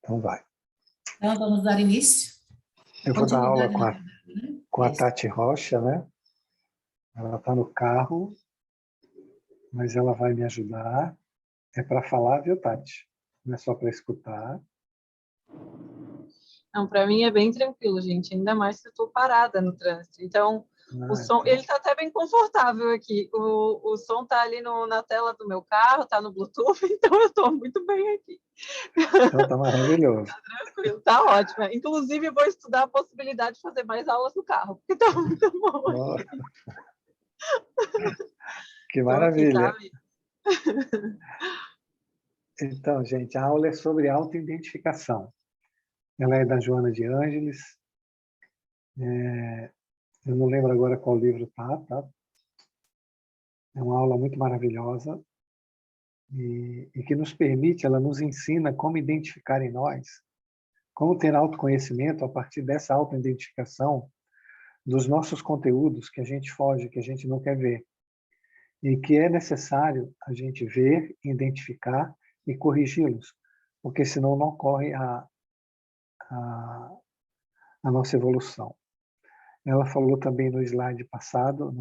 Então vai. Então, vamos dar início. Eu vou dar aula com a Isso. Tati Rocha, né? Ela está no carro, mas ela vai me ajudar. É para falar, viu, Tati? Não é só para escutar. Não, para mim é bem tranquilo, gente. Ainda mais se eu estou parada no trânsito. Então, o som, Então... ele está até bem confortável aqui. O som está ali na tela do meu carro, está no Bluetooth, então eu estou muito bem aqui. Então tá maravilhoso. Tá tranquilo, tá ótimo. Inclusive, eu vou estudar a possibilidade de fazer mais aulas no carro, porque tá muito bom. Que maravilha. Aqui, tá? Então, gente, a aula é sobre autoidentificação. Ela é da Joana de Ângeles. Eu não lembro agora qual livro tá? É uma aula muito maravilhosa e que nos permite, ela nos ensina como identificar em nós, como ter autoconhecimento a partir dessa autoidentificação dos nossos conteúdos que a gente foge, que a gente não quer ver. E que é necessário a gente ver, identificar e corrigi-los, porque senão não ocorre a nossa evolução. Ela falou também no slide passado,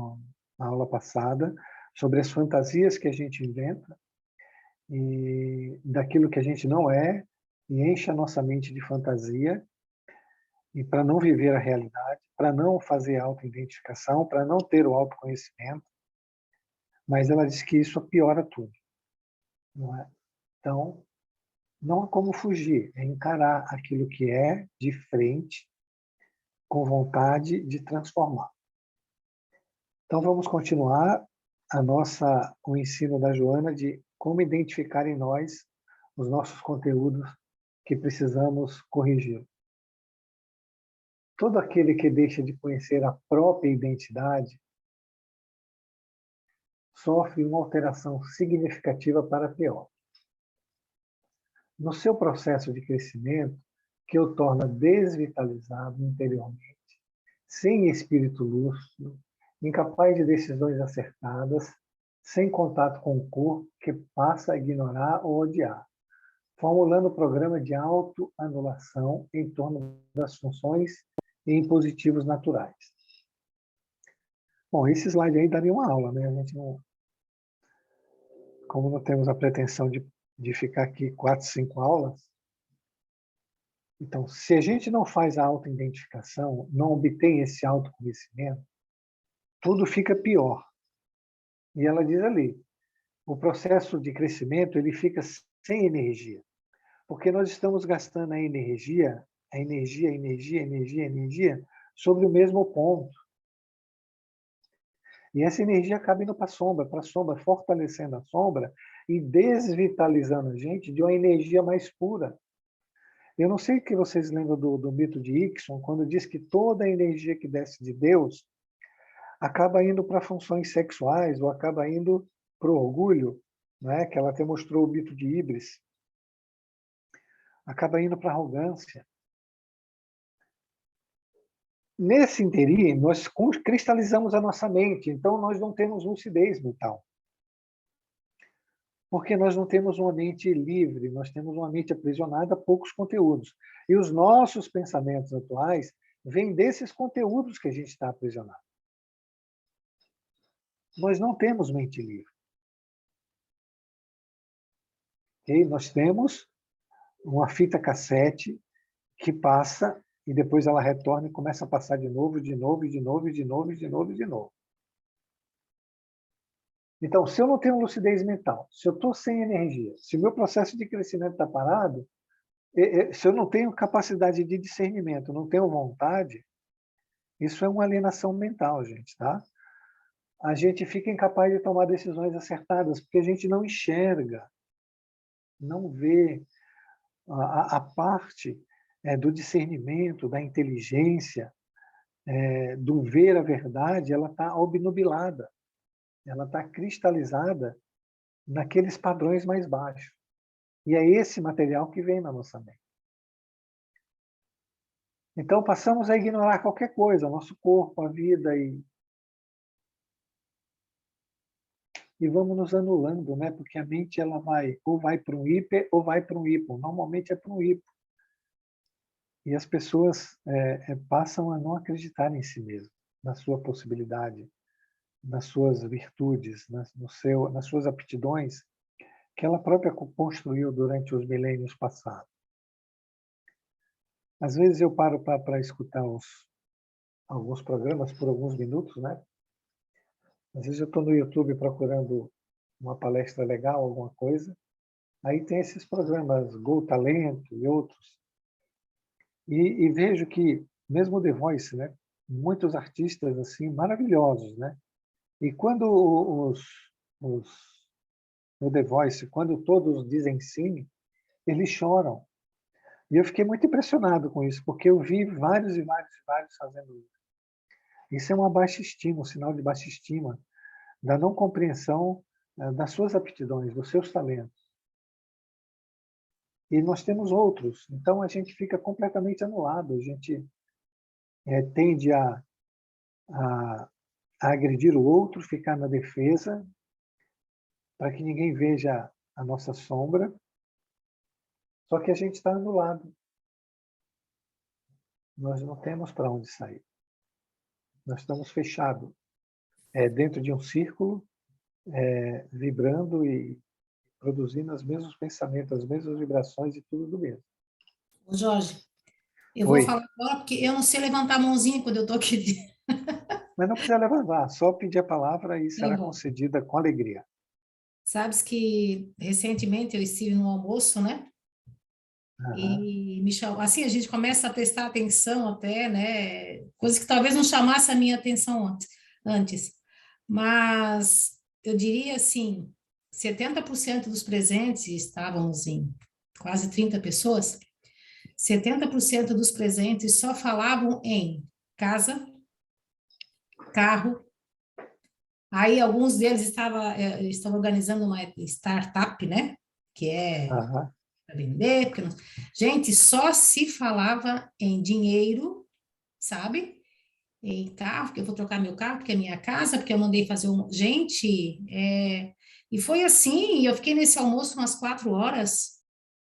na aula passada, sobre as fantasias que a gente inventa e daquilo que a gente não é, e enche a nossa mente de fantasia, e para não viver a realidade, para não fazer autoidentificação, para não ter o autoconhecimento, mas ela diz que isso piora tudo. Não é? Então, não há como fugir, é encarar aquilo que é de frente, com vontade de transformar. Então, vamos continuar o ensino da Joana de como identificar em nós os nossos conteúdos que precisamos corrigir. Todo aquele que deixa de conhecer a própria identidade sofre uma alteração significativa para pior. No seu processo de crescimento, que o torna desvitalizado interiormente, sem espírito lúcido, incapaz de decisões acertadas, sem contato com o corpo, que passa a ignorar ou odiar, formulando o programa de autoanulação em torno das funções e impositivos naturais. Bom, esse slide aí daria uma aula, né? A gente não, como não temos a pretensão de ficar aqui 4, 5 aulas, então, se a gente não faz a autoidentificação, não obtém esse autoconhecimento, tudo fica pior. E ela diz ali, o processo de crescimento ele fica sem energia, porque nós estamos gastando a energia sobre o mesmo ponto. E essa energia acaba indo para a sombra, fortalecendo a sombra e desvitalizando a gente de uma energia mais pura. Eu não sei que vocês lembram do mito de Ickson, quando diz que toda a energia que desce de Deus acaba indo para funções sexuais ou acaba indo para o orgulho, né? Que ela até mostrou o mito de Híbris. Acaba indo para a arrogância. Nesse interim, nós cristalizamos a nossa mente, então nós não temos lucidez mental. Porque nós não temos uma mente livre, nós temos uma mente aprisionada a poucos conteúdos. E os nossos pensamentos atuais vêm desses conteúdos que a gente está aprisionado. Nós não temos mente livre. Okay? Nós temos uma fita cassete que passa e depois ela retorna e começa a passar de novo, de novo, de novo, de novo, de novo, de novo. Então, se eu não tenho lucidez mental, se eu estou sem energia, se o meu processo de crescimento está parado, se eu não tenho capacidade de discernimento, não tenho vontade, isso é uma alienação mental, gente, tá? A gente fica incapaz de tomar decisões acertadas, porque a gente não enxerga, não vê a parte do discernimento, da inteligência, do ver a verdade, ela está obnubilada, ela está cristalizada naqueles padrões mais baixos. E é esse material que vem na nossa mente. Então, passamos a ignorar qualquer coisa, nosso corpo, a vida, e vamos nos anulando, né? Porque a mente ela ou vai para um hiper ou vai para um hipo. Normalmente é para um hipo. E as pessoas passam a não acreditar em si mesmas, na sua possibilidade, nas suas virtudes, nas suas aptidões, que ela própria construiu durante os milênios passados. Às vezes eu paro para escutar alguns programas por alguns minutos, né? Às vezes eu estou no YouTube procurando uma palestra legal, alguma coisa, aí tem esses programas Go Talento e outros, e vejo que, mesmo o The Voice, né? Muitos artistas assim maravilhosos, né? E quando no The Voice, quando todos dizem sim, eles choram. E eu fiquei muito impressionado com isso, porque eu vi vários e vários e vários fazendo isso. Isso é uma baixa estima, um sinal de baixa estima, da não compreensão das suas aptidões, dos seus talentos. E nós temos outros, então a gente fica completamente anulado, a gente tende a agredir o outro, ficar na defesa, para que ninguém veja a nossa sombra, só que a gente está anulado. Nós não temos para onde sair. Nós estamos fechados dentro de um círculo, vibrando e produzindo os mesmos pensamentos, as mesmas vibrações e tudo do mesmo. Ô, Jorge, eu vou Oi, falar agora porque eu não sei levantar a mãozinha quando eu estou aqui. mas não precisa levantar, só pedir a palavra e Tá será bom. concedida com alegria. Sabes que recentemente eu estive no almoço, né? Aham, E me chamou, assim, a gente começa a prestar atenção até, né? Coisas que talvez não chamasse a minha atenção antes. Mas eu diria assim, 70% dos presentes, estávamos em quase 30 pessoas, 70% dos presentes só falavam em casa, carro. Aí alguns deles estavam organizando uma startup, né? Que é aham. para vender. Gente, só se falava em dinheiro, sabe? Em carro, porque eu vou trocar meu carro, porque é minha casa, porque eu mandei fazer um. Gente, e foi assim, eu fiquei nesse almoço umas 4 horas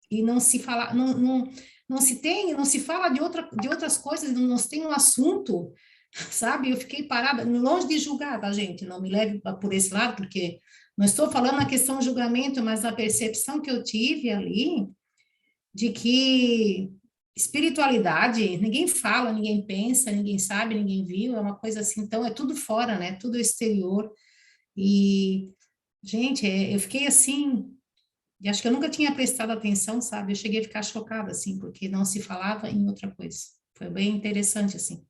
e não se fala, não se fala de outras coisas, não se tem um assunto, sabe? Eu fiquei parada, longe de julgar, tá, gente? Não me leve por esse lado, porque não estou falando na questão de julgamento, mas a percepção que eu tive ali de que espiritualidade, ninguém fala, ninguém pensa, ninguém sabe, ninguém viu, é uma coisa assim, então é tudo fora, né? Tudo exterior. E, gente, eu fiquei assim, e acho que eu nunca tinha prestado atenção, sabe? Eu cheguei a ficar chocada, assim, porque não se falava em outra coisa. Foi bem interessante, assim.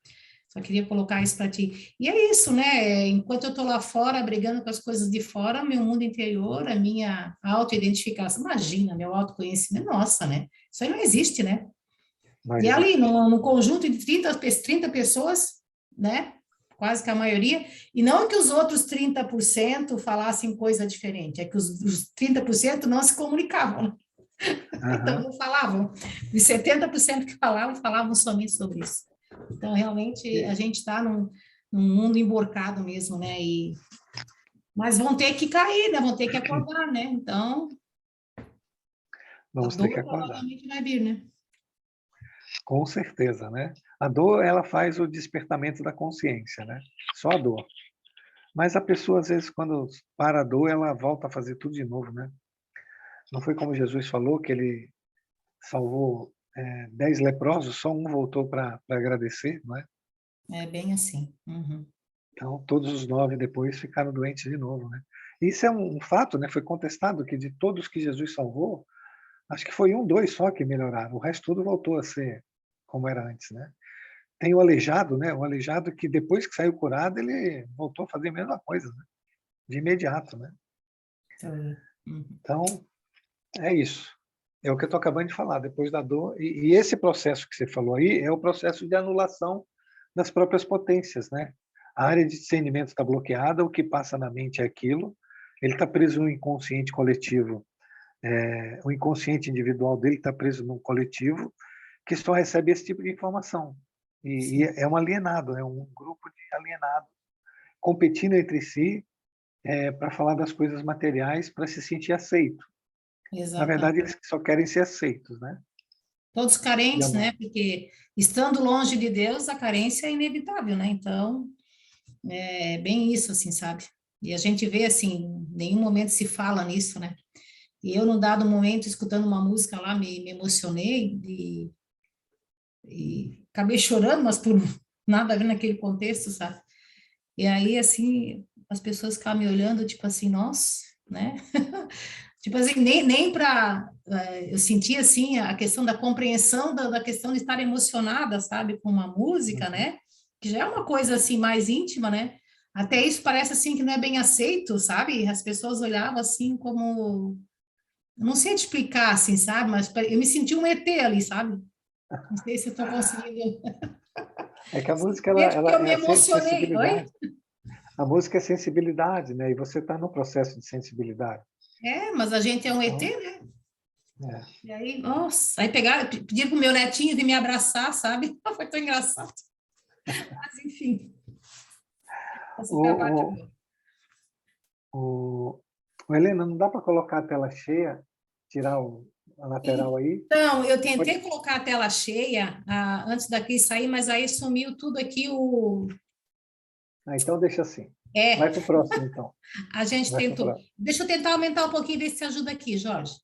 Só queria colocar isso para ti. E é isso, né? Enquanto eu estou lá fora, brigando com as coisas de fora, meu mundo interior, a minha autoidentificação, imagina, meu autoconhecimento, nossa, né? Isso aí não existe, né? Não E ali, existe. no conjunto de 30 pessoas, né? Quase que a maioria, e não que os outros 30% falassem coisa diferente, é que os 30% não se comunicavam, então Aham. não falavam. E 70% que falavam, falavam somente sobre isso. Então, realmente, a E gente está num mundo emborcado mesmo, né? Mas vão ter que cair, né? Vão ter que acordar, né? Então, a vamos ter que dor acordar. provavelmente vai vir, né? Com certeza, né? A dor, ela faz o despertamento da consciência, né? Só a dor. Mas a pessoa, às vezes, quando para a dor, ela volta a fazer tudo de novo, né? Não foi como Jesus falou, que ele salvou 10 leprosos, só um voltou para agradecer, não é? É bem assim. Uhum. Então, todos os 9 depois ficaram doentes de novo, né? Isso é um fato, né? Foi contestado que de todos que Jesus salvou, acho que foi 1, 2 só que melhoraram. O resto tudo voltou a ser como era antes, né? Tem o aleijado, né? O aleijado que depois que saiu curado, ele voltou a fazer a mesma coisa, né? De imediato, né? Foi. Uhum. Então, é isso. É o que eu estou acabando de falar, depois da dor. E esse processo que você falou aí é o processo de anulação das próprias potências, né? A área de discernimento está bloqueada, o que passa na mente é aquilo, ele está preso no inconsciente coletivo, o inconsciente individual dele está preso num coletivo que só recebe esse tipo de informação. E Sim, é um alienado, é um grupo de alienados competindo entre si para falar das coisas materiais para se sentir aceito. Na verdade, exatamente. eles só querem ser aceitos, né? Todos de carentes, amor. né? Porque estando longe de Deus, a carência é inevitável, né? Então, é bem isso, assim, sabe? E a gente vê, assim, em nenhum momento se fala nisso, né? E eu, num dado momento, escutando uma música lá, me emocionei e acabei chorando, mas por nada a ver naquele contexto, sabe? E aí, assim, as pessoas ficavam me olhando, tipo assim, nossa, né? Tipo assim, nem para... eu senti, assim, a questão da compreensão da questão de estar emocionada, sabe? Com uma música, Uhum. né? Que já é uma coisa, assim, mais íntima, né? Até isso parece, assim, que não é bem aceito, sabe? As pessoas olhavam, assim, como... Não sei te explicar, assim, sabe? Mas eu me senti um ET ali, sabe? Não sei se eu estou conseguindo... É que a música, Simplesmente porque eu me é emocionei. Oi? sensibilidade. A música é sensibilidade, né? E você está no processo de sensibilidade. É, mas a gente é um ET, Então, né? é. E aí, nossa, aí pegaram, pediram pro meu netinho vir me abraçar, sabe? Foi tão engraçado. Mas, enfim, essa O, foi a parte o, boa. o, Helena, não dá para colocar a tela cheia, tirar a lateral aí? Então, eu Pode. tentei colocar a tela cheia antes da Cris sair, mas aí sumiu tudo aqui. Ah, então deixa assim. Vai É, para o próximo, então. a gente Vai para o tentou. próximo. Deixa eu tentar aumentar um pouquinho, ver se ajuda aqui, Jorge.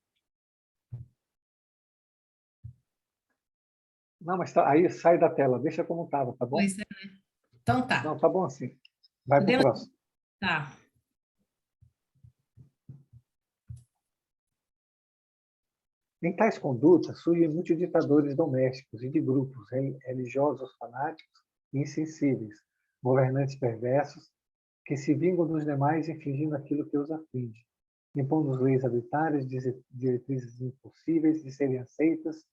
Não, mas aí sai da tela, deixa como estava, tá bom? Pois é. Então tá. Não, tá bom assim. Vai para o Podemos. próximo. Tá. Em tais condutas surgem muitos ditadores domésticos e de grupos religiosos fanáticos e insensíveis, governantes perversos, que se vingam dos demais infligindo aquilo que os aflige, impondo leis arbitrárias, diretrizes impossíveis de serem aceitas,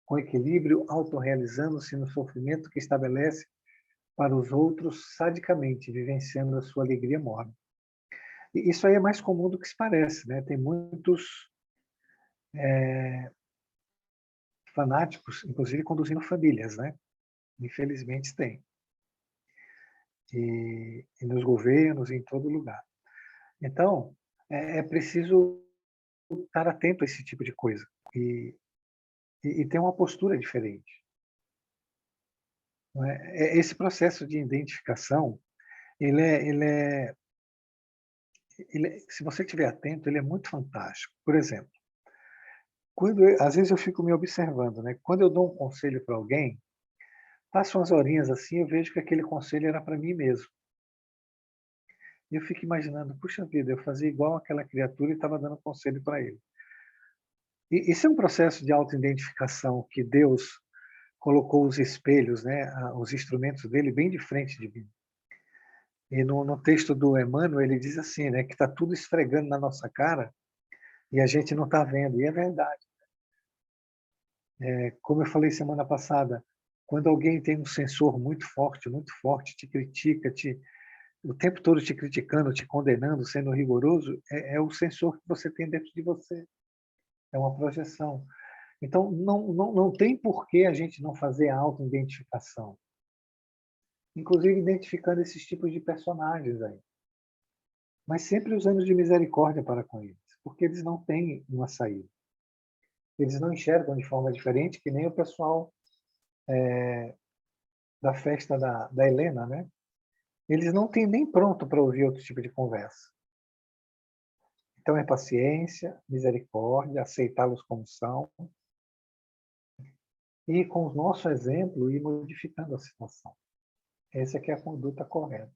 com equilíbrio, autorrealizando-se no sofrimento que estabelece para os outros sadicamente, vivenciando a sua alegria morna. E isso aí é mais comum do que se parece, né? Tem muitos fanáticos, inclusive conduzindo famílias, né? Infelizmente tem. E nos governos, em todo lugar. Então, é preciso estar atento a esse tipo de coisa e ter uma postura diferente. Não é? Esse processo de identificação, ele é, ele é, se você estiver atento, ele é muito fantástico. Por exemplo, às vezes eu fico me observando, né? Quando eu dou um conselho para alguém, passo umas horinhas assim, eu vejo que aquele conselho era para mim mesmo. E eu fico imaginando, puxa vida, eu fazia igual aquela criatura e estava dando conselho para ele. E isso é um processo de autoidentificação que Deus colocou os espelhos, né, os instrumentos dele bem de frente de mim. E no texto do Emmanuel, ele diz assim, né, que está tudo esfregando na nossa cara e a gente não está vendo. E é verdade. Como eu falei semana passada, quando alguém tem um sensor muito forte, te critica, o tempo todo te criticando, te condenando, sendo rigoroso, é o sensor que você tem dentro de você. É uma projeção. Então, não tem por que a gente não fazer a auto-identificação. Inclusive identificando esses tipos de personagens aí. Mas sempre usando de misericórdia para com eles, porque eles não têm uma saída. Eles não enxergam de forma diferente, que nem o pessoal da festa da Helena, né? Eles não têm nem pronto para ouvir outro tipo de conversa. Então é paciência, misericórdia, aceitá-los como são, e com o nosso exemplo ir modificando a situação. Essa é a conduta correta.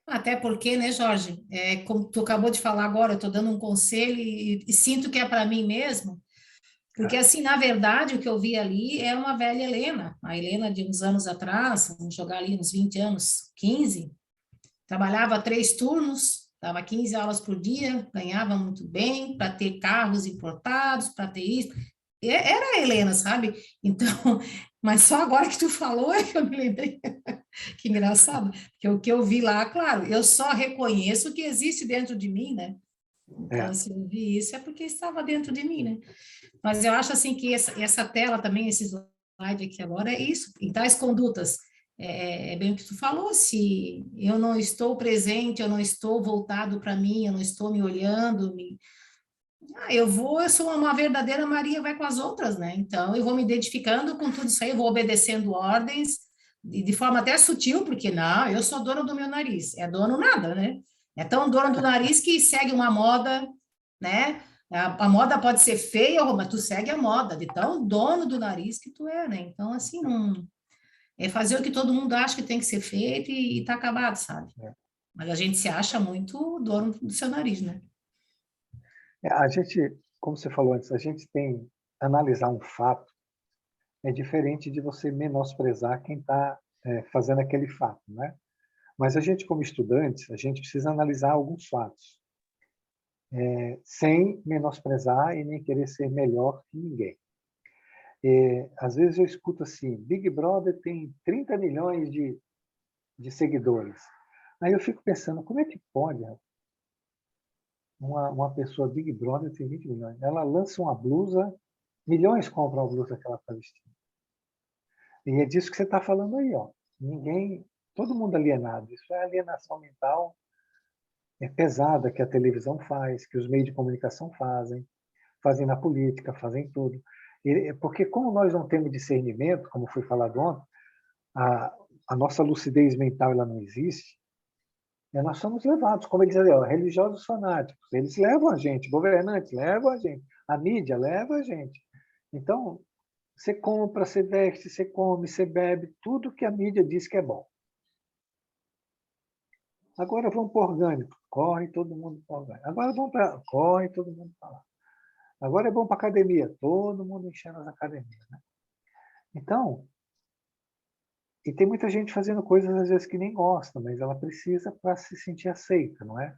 Até porque, né, Jorge, como tu acabou de falar agora, eu estou dando um conselho e sinto que é para mim mesmo, porque, assim, na verdade, o que eu vi ali é uma velha Helena, a Helena de uns anos atrás, vamos jogar ali uns 20 anos, 15, trabalhava 3 turnos, dava 15 aulas por dia, ganhava muito bem para ter carros importados, para ter isso. Era a Helena, sabe? Então, mas só agora que tu falou é que eu me lembrei. Que engraçado, porque o que eu vi lá, claro, eu só reconheço o que existe dentro de mim, né? Então, É. se eu vi isso, é porque estava dentro de mim, né? Mas eu acho, assim, que essa tela também, esse slide aqui agora, é isso. Em tais condutas, é bem o que tu falou, se eu não estou presente, eu não estou voltado para mim, eu não estou me olhando, Eu sou uma verdadeira Maria, vai com as outras, né? Então, eu vou me identificando com tudo isso aí, eu vou obedecendo ordens, de forma até sutil, porque não, eu sou dona do meu nariz. É dono nada, né? É tão dona do nariz que segue uma moda, né? A moda pode ser feia, mas tu segue a moda, de tão dono do nariz que tu é, né? Então, assim, não... É fazer o que todo mundo acha que tem que ser feito e tá acabado, sabe? É. Mas a gente se acha muito dono do seu nariz, né? A gente, como você falou antes, a gente tem analisar um fato é diferente de você menosprezar quem está fazendo aquele fato, né? Mas a gente, como estudantes, a gente precisa analisar alguns fatos, sem menosprezar e nem querer ser melhor que ninguém. Às vezes eu escuto assim, Big Brother tem 30 milhões de seguidores. Aí eu fico pensando, como é que pode uma pessoa Big Brother tem 20 milhões? Ela lança uma blusa, milhões compram a blusa que ela está vestindo. E é disso que você está falando aí, ó. Ninguém, todo mundo alienado. Isso é alienação mental pesada que a televisão faz, que os meios de comunicação fazem na política, fazem tudo. Porque como nós não temos discernimento, como foi falado ontem, a nossa lucidez mental ela não existe, nós somos levados, como eles dizem, religiosos fanáticos. Eles levam a gente, governantes levam a gente, a mídia leva a gente. Então, você compra, você veste, você come, você bebe, tudo que a mídia diz que é bom. Agora vamos para o orgânico. Corre todo mundo para o orgânico. Agora vamos para... Corre todo mundo para lá. Agora é bom para academia. Todo mundo enchendo as academias. Né? Então, e tem muita gente fazendo coisas às vezes que nem gosta, mas ela precisa para se sentir aceita, não é?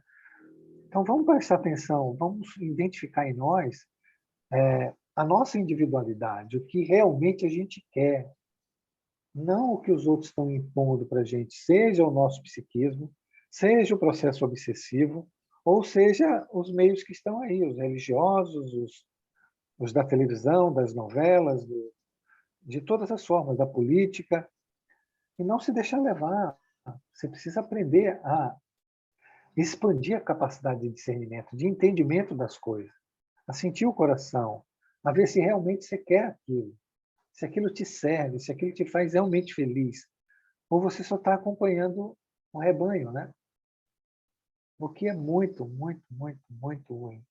Então vamos prestar atenção, vamos identificar em nós a nossa individualidade, o que realmente a gente quer. Não o que os outros estão impondo para a gente, seja o nosso psiquismo, seja o processo obsessivo, ou seja os meios que estão aí, os religiosos, os da televisão, das novelas, de todas as formas, da política, e não se deixar levar. Você precisa aprender a expandir a capacidade de discernimento, de entendimento das coisas, a sentir o coração, a ver se realmente você quer aquilo, se aquilo te serve, se aquilo te faz realmente feliz, ou você só está acompanhando um rebanho, né? O que é muito, muito, muito, muito ruim.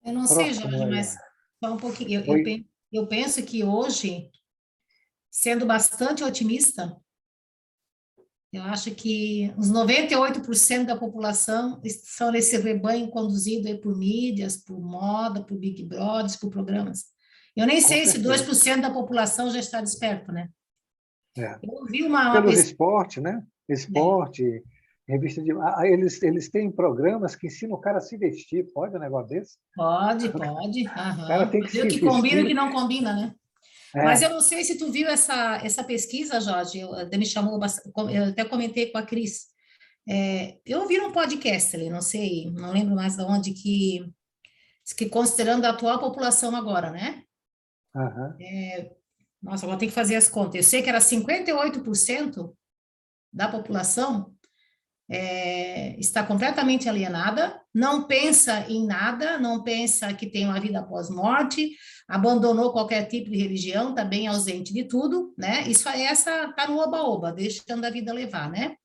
Eu não sei, Próximo, Jorge, Eliana. mas só um pouquinho. Oi? Eu penso que hoje, sendo bastante otimista, eu acho que uns 98% da população são nesse rebanho conduzido aí por mídias, por moda, por Big Brothers, por programas. Eu nem Com sei se certeza. 2% da população já está desperto, né? É. Eu ouvi uma Pelos pesquisa... esporte, né? Esporte, revista de... eles têm programas que ensinam o cara a se vestir. Pode um negócio desse? Pode. O cara Aham. tem Pra que ver o se que combina e o que vestir. não combina, né? Mas eu É. não sei se tu viu essa pesquisa, Jorge, até me chamou bastante, eu até comentei com a Cris. Eu ouvi num podcast ali, não sei, não lembro mais de onde, que considerando a atual população agora, né? Aham. Nossa, agora tem que fazer as contas. Eu sei que era 58% da população está completamente alienada, não pensa em nada, não pensa que tem uma vida após morte, abandonou qualquer tipo de religião, está bem ausente de tudo, né? Isso aí, essa tá no oba-oba, deixando a vida levar, né?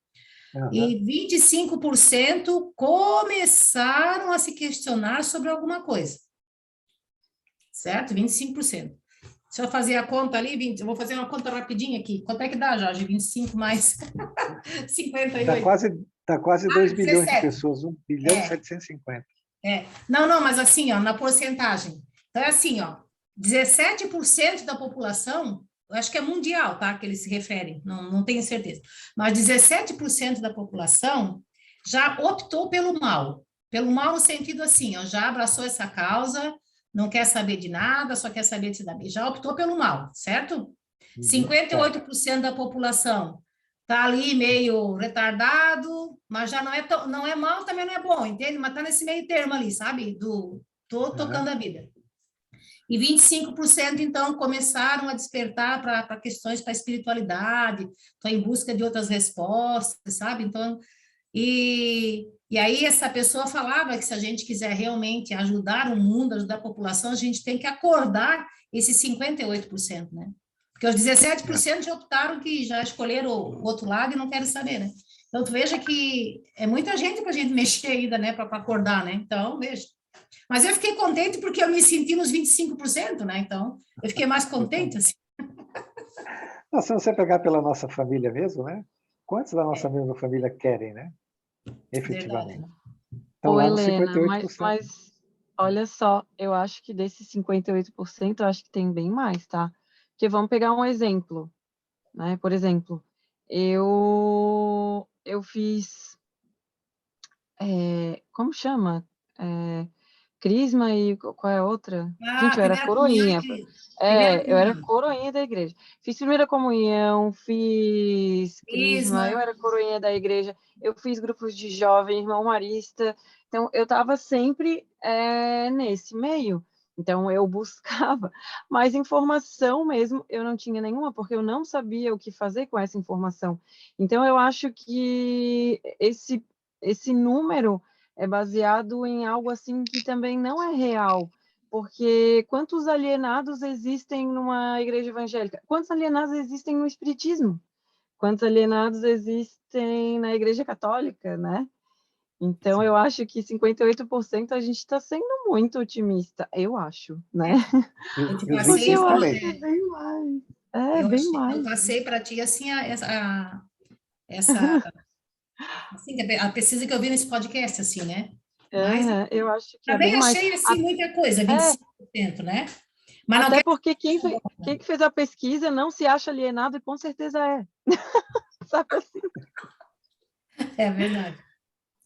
Aham. E 25% começaram a se questionar sobre alguma coisa, certo? 25%. Se eu fazer a conta ali, 20, eu vou fazer uma conta rapidinha aqui. Quanto é que dá, Jorge? 25 mais 58. Dá quase 2 bilhões de 17. pessoas, 1 bilhão e É, 750. Não, mas assim, ó, na porcentagem. Então, é assim, ó, 17% da população, eu acho que é mundial, tá? Que eles se referem, não tenho certeza. Mas 17% da população já optou pelo mal. Pelo mal no sentido assim, ó, já abraçou essa causa, não quer saber de nada, só quer saber de se dar bem. Já optou pelo mal, certo? Uhum. Certo. 58% da população tá ali meio retardado, mas já não é mal, também não é bom, entende? Mas tá nesse meio termo ali, sabe? Tô tocando Aham. a vida. E 25%, então, começaram a despertar para questões para a espiritualidade, estão em busca de outras respostas, sabe? Então, e E aí essa pessoa falava que se a gente quiser realmente ajudar o mundo, ajudar a população, a gente tem que acordar esses 58%, né? Porque os 17% já optaram que já escolheram o outro lado e não querem saber, né? Então, tu veja que é muita gente para a gente mexer ainda, né? Para acordar, né? Então, veja. Mas eu fiquei contente porque eu me senti nos 25%, né? Então, eu fiquei mais contente, assim. Não, se você pegar pela nossa família mesmo, né? Quantos da nossa É, mesma família querem, né? verdade. Efetivamente. Estão Ô, lá nos Helena, 58%. mas olha só, eu acho que desses 58%, eu acho que tem bem mais, tá? Porque vamos pegar um exemplo, né? Por exemplo, eu fiz, como chama? É, Crisma e qual é a outra? Ah, Gente, eu era primeira comunhão, coroinha. primeira Eu era comunhão. coroinha da igreja. Fiz primeira comunhão, fiz crisma, Crisma. eu era coroinha da igreja, eu fiz grupos de jovem, irmão marista. Então, eu estava sempre nesse meio. Então, eu buscava mais informação mesmo. Eu não tinha nenhuma, porque eu não sabia o que fazer com essa informação. Então, eu acho que esse número é baseado em algo assim que também não é real. Porque quantos alienados existem numa igreja evangélica? Quantos alienados existem no espiritismo? Quantos alienados existem na igreja católica, né? Então, eu acho que 58% a gente está sendo muito otimista, eu acho, né? Eu te E os Porque passei, 25 eu acho que também. é bem mais. É, eu bem achei, eu mais. passei para ti assim essa assim, a pesquisa que eu vi nesse podcast assim, né? Mas Eu acho que é também bem mais. achei assim muita coisa, É, 25%, né? Mas não até quer porque quem fez a pesquisa não se acha alienado e com certeza é. Sabe assim? é verdade.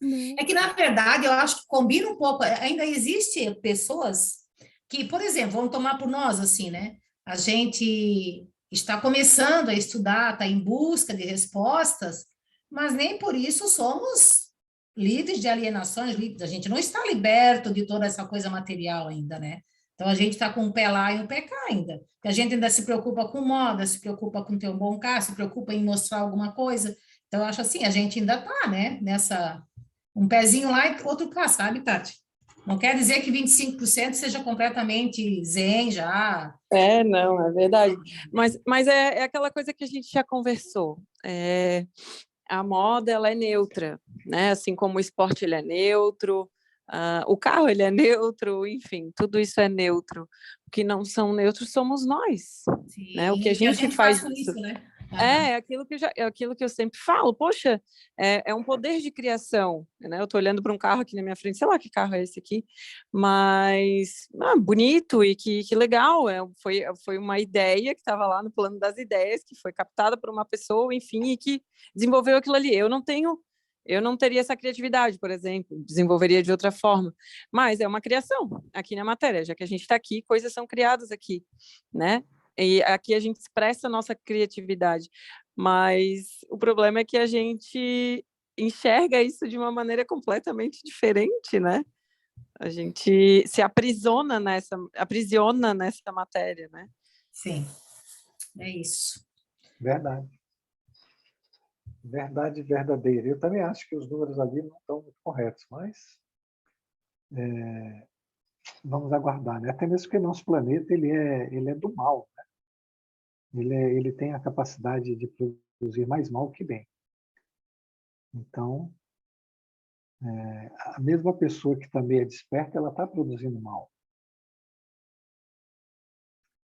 Né? É que na verdade eu acho que combina um pouco, ainda existe pessoas que, por exemplo, vamos tomar por nós assim, né? A gente está começando a estudar, está em busca de respostas, mas nem por isso somos livres de alienações, a gente não está liberto de toda essa coisa material ainda, né? Então a gente está com um pé lá e um pé cá ainda. A gente ainda se preocupa com moda, se preocupa com ter um bom carro, se preocupa em mostrar alguma coisa. Então eu acho assim, a gente ainda está, né, nessa um pezinho lá e outro cá, sabe, Tati? Não quer dizer que 25% seja completamente zen já. Não, é verdade. Mas é aquela coisa que a gente já conversou. A moda, ela é neutra, né? Assim como o esporte, ele é neutro, o carro, ele é neutro, enfim, tudo isso é neutro. O que não são neutros somos nós, né? O que a Sim, o que a gente gente faz faz com disso isso, né? Aham. é aquilo que eu sempre falo. Poxa, é um poder de criação, né? Eu estou olhando para um carro aqui na minha frente, sei lá que carro é esse aqui, mas bonito e que legal. Foi uma ideia que estava lá no plano das ideias, que foi captada por uma pessoa, enfim, e que desenvolveu aquilo ali. Eu não teria essa criatividade, por exemplo, desenvolveria de outra forma, mas é uma criação aqui na matéria, já que a gente está aqui, coisas são criadas aqui, né? E aqui a gente expressa a nossa criatividade, mas o problema é que a gente enxerga isso de uma maneira completamente diferente, né? A gente se aprisiona nessa matéria, né? Sim, é isso. Verdade. Verdade verdadeira. Eu também acho que os números ali não estão muito corretos, mas vamos aguardar, né? Até mesmo porque nosso planeta ele é do mal, né? Ele tem a capacidade de produzir mais mal que bem. Então, a mesma pessoa que também é desperta, ela está produzindo mal.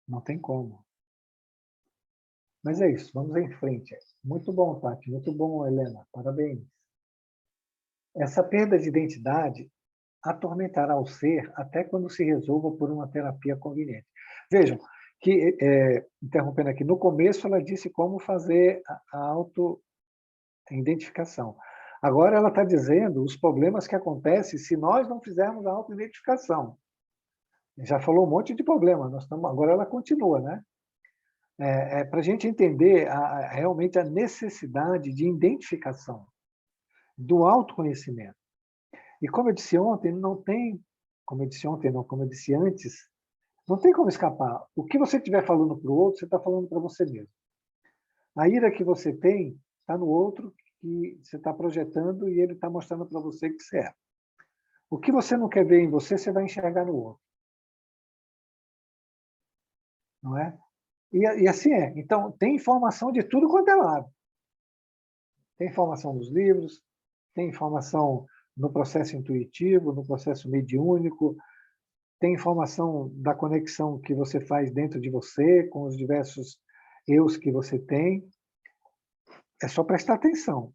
Não tem como. Mas é isso, vamos em frente. Muito bom, Tati. Muito bom, Helena. Parabéns. Essa perda de identidade atormentará o ser até quando se resolva por uma terapia conveniente. Vejam, que, interrompendo aqui, no começo ela disse como fazer a auto-identificação. Agora ela está dizendo os problemas que acontecem se nós não fizermos a auto-identificação. Já falou um monte de problema, agora ela continua, né? Para a gente entender realmente a necessidade de identificação, do autoconhecimento. E como eu disse ontem, não tem, como eu disse ontem, não, como eu disse antes, não tem como escapar. O que você estiver falando para o outro, você está falando para você mesmo. A ira que você tem está no outro que você está projetando e ele está mostrando para você que você é. O que você não quer ver em você, você vai enxergar no outro. Não é? E assim é. Então, tem informação de tudo quanto é lado. Tem informação nos livros, tem informação no processo intuitivo, no processo mediúnico, tem informação da conexão que você faz dentro de você, com os diversos eus que você tem. É só prestar atenção.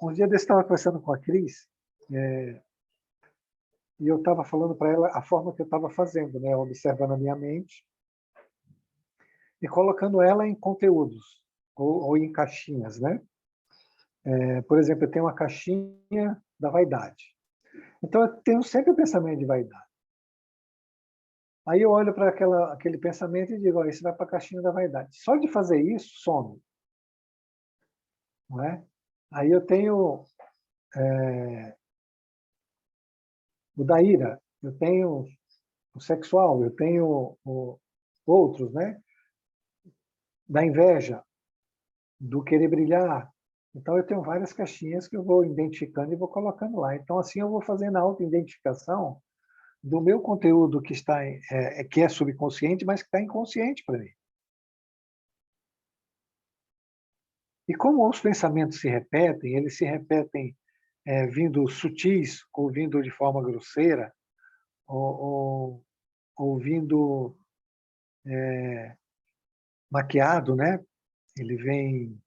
Um dia desse estava conversando com a Cris, e eu estava falando para ela a forma que eu estava fazendo, né? Observando a minha mente e colocando ela em conteúdos, ou em caixinhas, né? Por exemplo, eu tenho uma caixinha da vaidade. Então, eu tenho sempre o pensamento de vaidade. Aí eu olho para aquele pensamento e digo, isso vai para a caixinha da vaidade. Só de fazer isso, some. Não é? Aí eu tenho o da ira, eu tenho o sexual, eu tenho outros, né? Da inveja, do querer brilhar. Então, eu tenho várias caixinhas que eu vou identificando e vou colocando lá. Então, assim, eu vou fazendo a auto-identificação do meu conteúdo que está que é subconsciente, mas que está inconsciente para mim. E como os pensamentos se repetem, eles se repetem vindo sutis, ou vindo de forma grosseira, ou vindo maquiado, né? Ele vem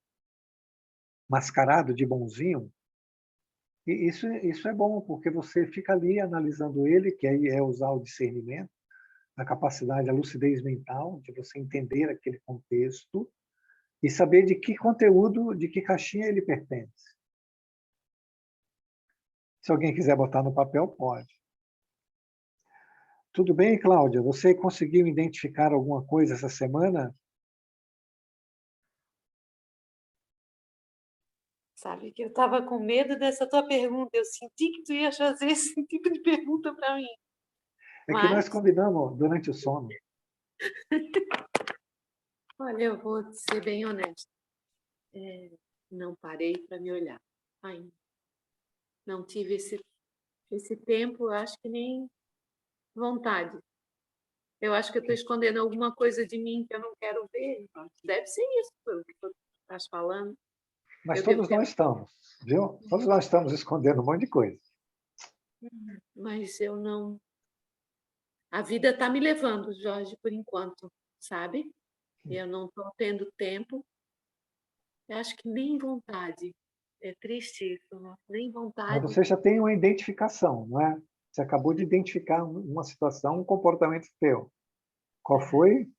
mascarado de bonzinho. E isso é bom, porque você fica ali analisando ele, que aí é usar o discernimento, a capacidade, a lucidez mental, de você entender aquele contexto e saber de que conteúdo, de que caixinha ele pertence. Se alguém quiser botar no papel, pode. Tudo bem, Cláudia? Você conseguiu identificar alguma coisa essa semana? Sabe que eu estava com medo dessa tua pergunta. Eu senti que tu ia fazer esse tipo de pergunta para mim. É que nós combinamos durante o sono. Olha, eu vou ser bem honesta. Não parei para me olhar ainda. Não tive esse tempo, acho que nem vontade. Eu acho que eu estou escondendo alguma coisa de mim que eu não quero ver. Deve ser isso pelo que tu estás falando. Mas todos nós estamos, viu? Todos nós estamos escondendo um monte de coisa. Mas eu não... A vida está me levando, Jorge, por enquanto, sabe? Eu não estou tendo tempo. Eu acho que nem vontade. É triste isso, né? Nem Mas vontade. você já tem uma identificação, não é? Você acabou de identificar uma situação, um comportamento teu. Qual foi?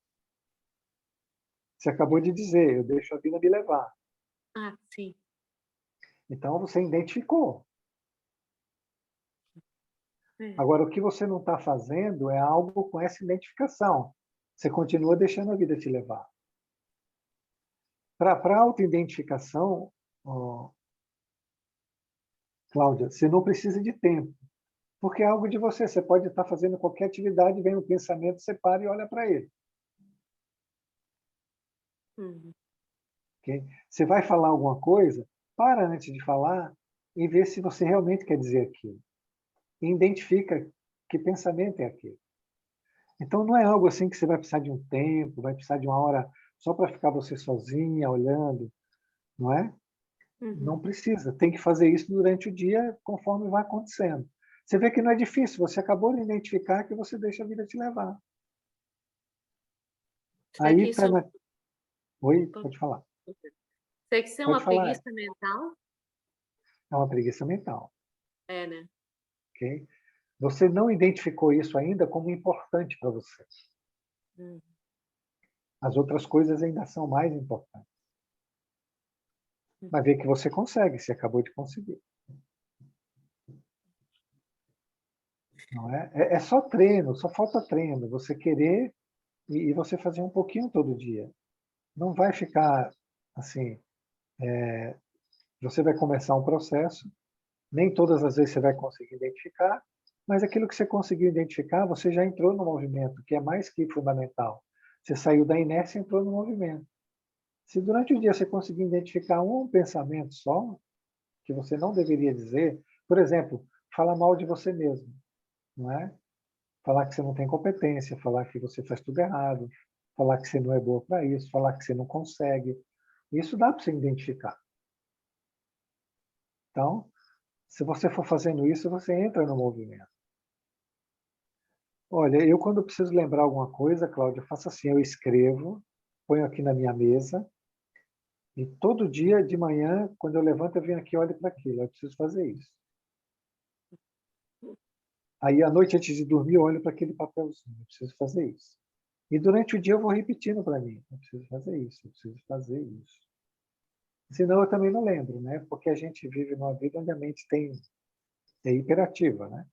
Você acabou de dizer, eu deixo a vida me levar. Ah, sim. Então, você identificou. Agora, o que você não está fazendo é algo com essa identificação. Você continua deixando a vida te levar. Para a auto-identificação, Cláudia, você não precisa de tempo, porque é algo de você. Você pode estar fazendo qualquer atividade, vem um pensamento, você para e olha para ele. Okay? Você vai falar alguma coisa, para antes de falar e vê se você realmente quer dizer aquilo. E identifica que pensamento é aquele. Então, não é algo assim que você vai precisar de um tempo, vai precisar de uma hora só para ficar você sozinha, olhando, não é? Não precisa. Tem que fazer isso durante o dia, conforme vai acontecendo. Você vê que não é difícil. Você acabou de identificar que você deixa a vida te levar. Aí, Oi, pode falar. Será que isso é Pode uma falar. preguiça mental? É uma preguiça mental. É, né? Okay? Você não identificou isso ainda como importante para você. As outras coisas ainda são mais importantes. Mas vê que você consegue, você acabou de conseguir. Não é? É só treino, só falta treino. Você querer e você fazer um pouquinho todo dia. Não vai ficar assim. Você vai começar um processo, nem todas as vezes você vai conseguir identificar, mas aquilo que você conseguiu identificar, você já entrou no movimento, que é mais que fundamental. Você saiu da inércia e entrou no movimento. Se durante o dia você conseguir identificar um pensamento só, que você não deveria dizer, por exemplo, falar mal de você mesmo, não é? Falar que você não tem competência, falar que você faz tudo errado, falar que você não é boa para isso, falar que você não consegue. Isso dá para você identificar. Então, se você for fazendo isso, você entra no movimento. Olha, eu quando preciso lembrar alguma coisa, Cláudia, eu faço assim, eu escrevo, ponho aqui na minha mesa, e todo dia de manhã, quando eu levanto, eu venho aqui e olho para aquilo. Eu preciso fazer isso. Aí, à noite, antes de dormir, eu olho para aquele papelzinho. Eu preciso fazer isso. E durante o dia, eu vou repetindo para mim. Eu preciso fazer isso, eu preciso fazer isso. Senão, eu também não lembro, né? Porque a gente vive numa vida onde a mente é hiperativa, né?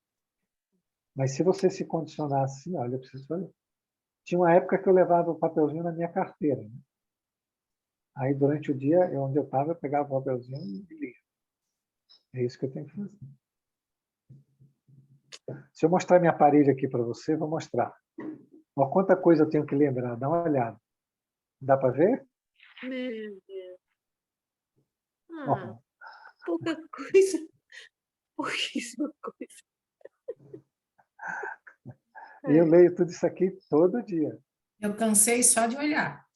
Mas se você se condicionar assim, olha, eu preciso fazer. Tinha uma época que eu levava o papelzinho na minha carteira, né? Aí, durante o dia, onde eu estava, eu pegava o papelzinho e lia. É isso que eu tenho que fazer. Se eu mostrar minha parede aqui para você, vou mostrar. Olha quanta coisa eu tenho que lembrar. Dá uma olhada. Dá para ver? Meu Deus. Ó, Pouca coisa. Pouquíssima coisa. e eu leio tudo isso aqui todo dia. Eu cansei só de olhar.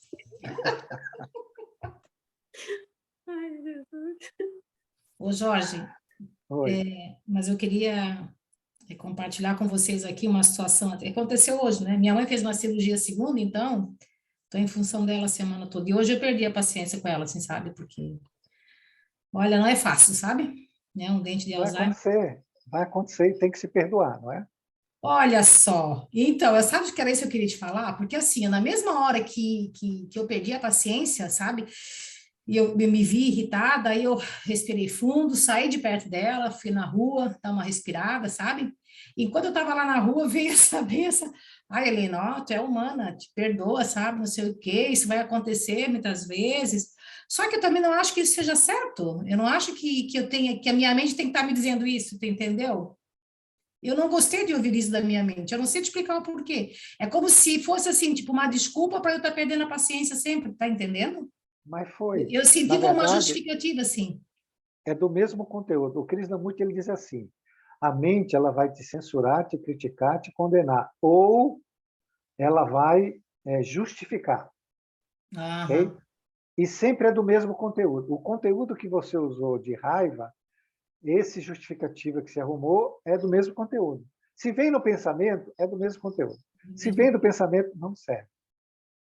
Ai, Jesus. Ô, Jorge, Oi. mas eu queria compartilhar com vocês aqui uma situação que aconteceu hoje, né? Minha mãe fez uma cirurgia segunda, então estou em função dela a semana toda. E hoje eu perdi a paciência com ela, assim, sabe? Porque, olha, não é fácil, sabe? Né? Um dente de Alzheimer. Vai acontecer e tem que se perdoar, não é? Olha só. Então, eu sabe que era isso que eu queria te falar? Porque, assim, na mesma hora que eu perdi a paciência, sabe? E eu me vi irritada, aí eu respirei fundo, saí de perto dela, fui na rua, dar uma respirada, sabe? Enquanto eu estava lá na rua, veio essa benção. Ai, Helena, ó, tu é humana, te perdoa, sabe? Não sei o quê, isso vai acontecer muitas vezes. Só que eu também não acho que isso seja certo. Eu não acho que eu tenha, que a minha mente tem que estar me dizendo isso, tu entendeu? Eu não gostei de ouvir isso da minha mente. Eu não sei te explicar o porquê. É como se fosse assim, tipo, uma desculpa para eu estar perdendo a paciência sempre, tá entendendo? Mas foi. Eu Na senti como uma verdade, justificativa, assim. é do mesmo conteúdo. O Krishnamurti ele diz assim: a mente ela vai te censurar, te criticar, te condenar, ou ela vai justificar, ok? Aham. E sempre é do mesmo conteúdo. O conteúdo que você usou de raiva, esse justificativa que você arrumou, é do mesmo conteúdo. Se vem no pensamento, é do mesmo conteúdo. Se vem do pensamento, não serve.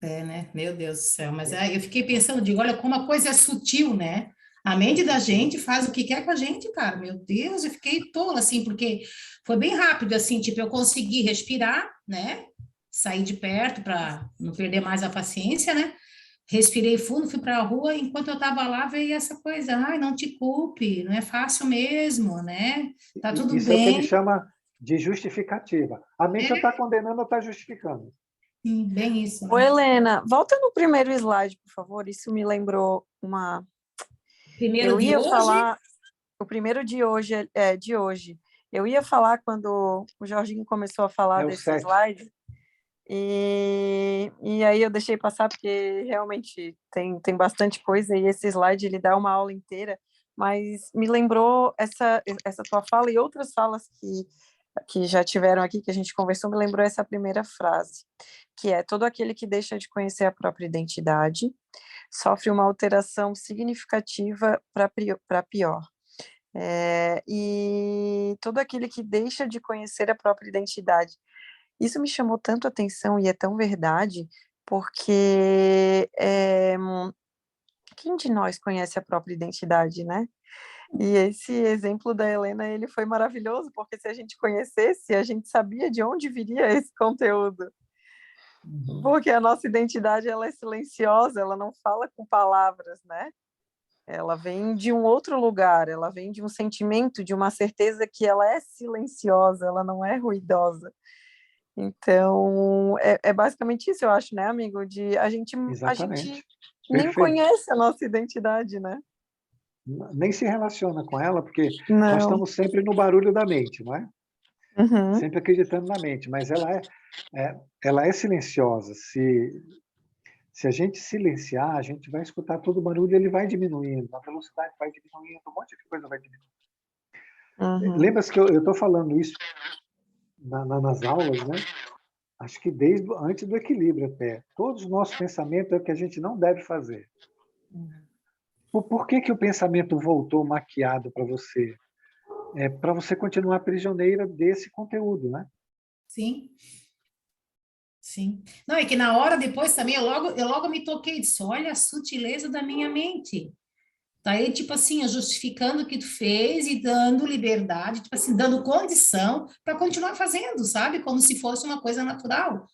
É, né? Meu Deus do céu. Mas Ok? aí eu fiquei pensando, digo, olha como a coisa é sutil, né? A mente da gente faz o que quer com a gente, cara. Meu Deus, eu fiquei tola, assim, porque foi bem rápido, assim, tipo, eu consegui respirar, né? Sair de perto para não perder mais a paciência, né? Respirei fundo, fui para a rua, enquanto eu estava lá, veio essa coisa, ai, não te culpe, não é fácil mesmo, né? Tá tudo Isso é o que ele bem, chama de justificativa. A mente está condenando ou está justificando. sim, bem isso, Ô, né? Helena, volta no primeiro slide, por favor. Isso me lembrou uma. Primeiro Eu de ia hoje, falar. O primeiro de hoje é de hoje. Eu ia falar quando o Jorginho começou a falar É o desse 7. slide, e aí eu deixei passar porque realmente tem bastante coisa e esse slide ele dá uma aula inteira, mas me lembrou essa tua fala e outras falas que já tiveram aqui, que a gente conversou, me lembrou essa primeira frase, que é: todo aquele que deixa de conhecer a própria identidade sofre uma alteração significativa para pior. E todo aquele que deixa de conhecer a própria identidade. Isso me chamou tanto a atenção e é tão verdade, porque quem de nós conhece a própria identidade, né? E esse exemplo da Helena, ele foi maravilhoso, porque se a gente conhecesse, a gente sabia de onde viria esse conteúdo. Porque a nossa identidade, ela é silenciosa, ela não fala com palavras, né? Ela vem de um outro lugar, ela vem de um sentimento, de uma certeza que ela é silenciosa, ela não é ruidosa. Então, é basicamente isso, eu acho, né, amigo? A Exatamente. gente nem Perfeito. conhece a nossa identidade, né? Nem se relaciona com ela, porque nós Não. estamos sempre no barulho da mente, não é? Uhum. Sempre acreditando na mente, mas ela é silenciosa. Se a gente silenciar, a gente vai escutar todo o barulho, ele vai diminuindo, a velocidade vai diminuindo, um monte de coisa vai diminuindo. Uhum. Lembra-se que eu estou falando isso nas aulas, né? Acho que desde antes do equilíbrio até. Todos os nossos pensamentos é o que a gente não deve fazer. Por que o pensamento voltou maquiado para você? É para você continuar prisioneira desse conteúdo, né? Sim. Sim. Não, é que na hora depois também, eu logo me toquei disso, olha a sutileza da minha mente. Tá aí, tipo assim, justificando o que tu fez e dando liberdade, tipo assim, dando condição para continuar fazendo, sabe? Como se fosse uma coisa natural,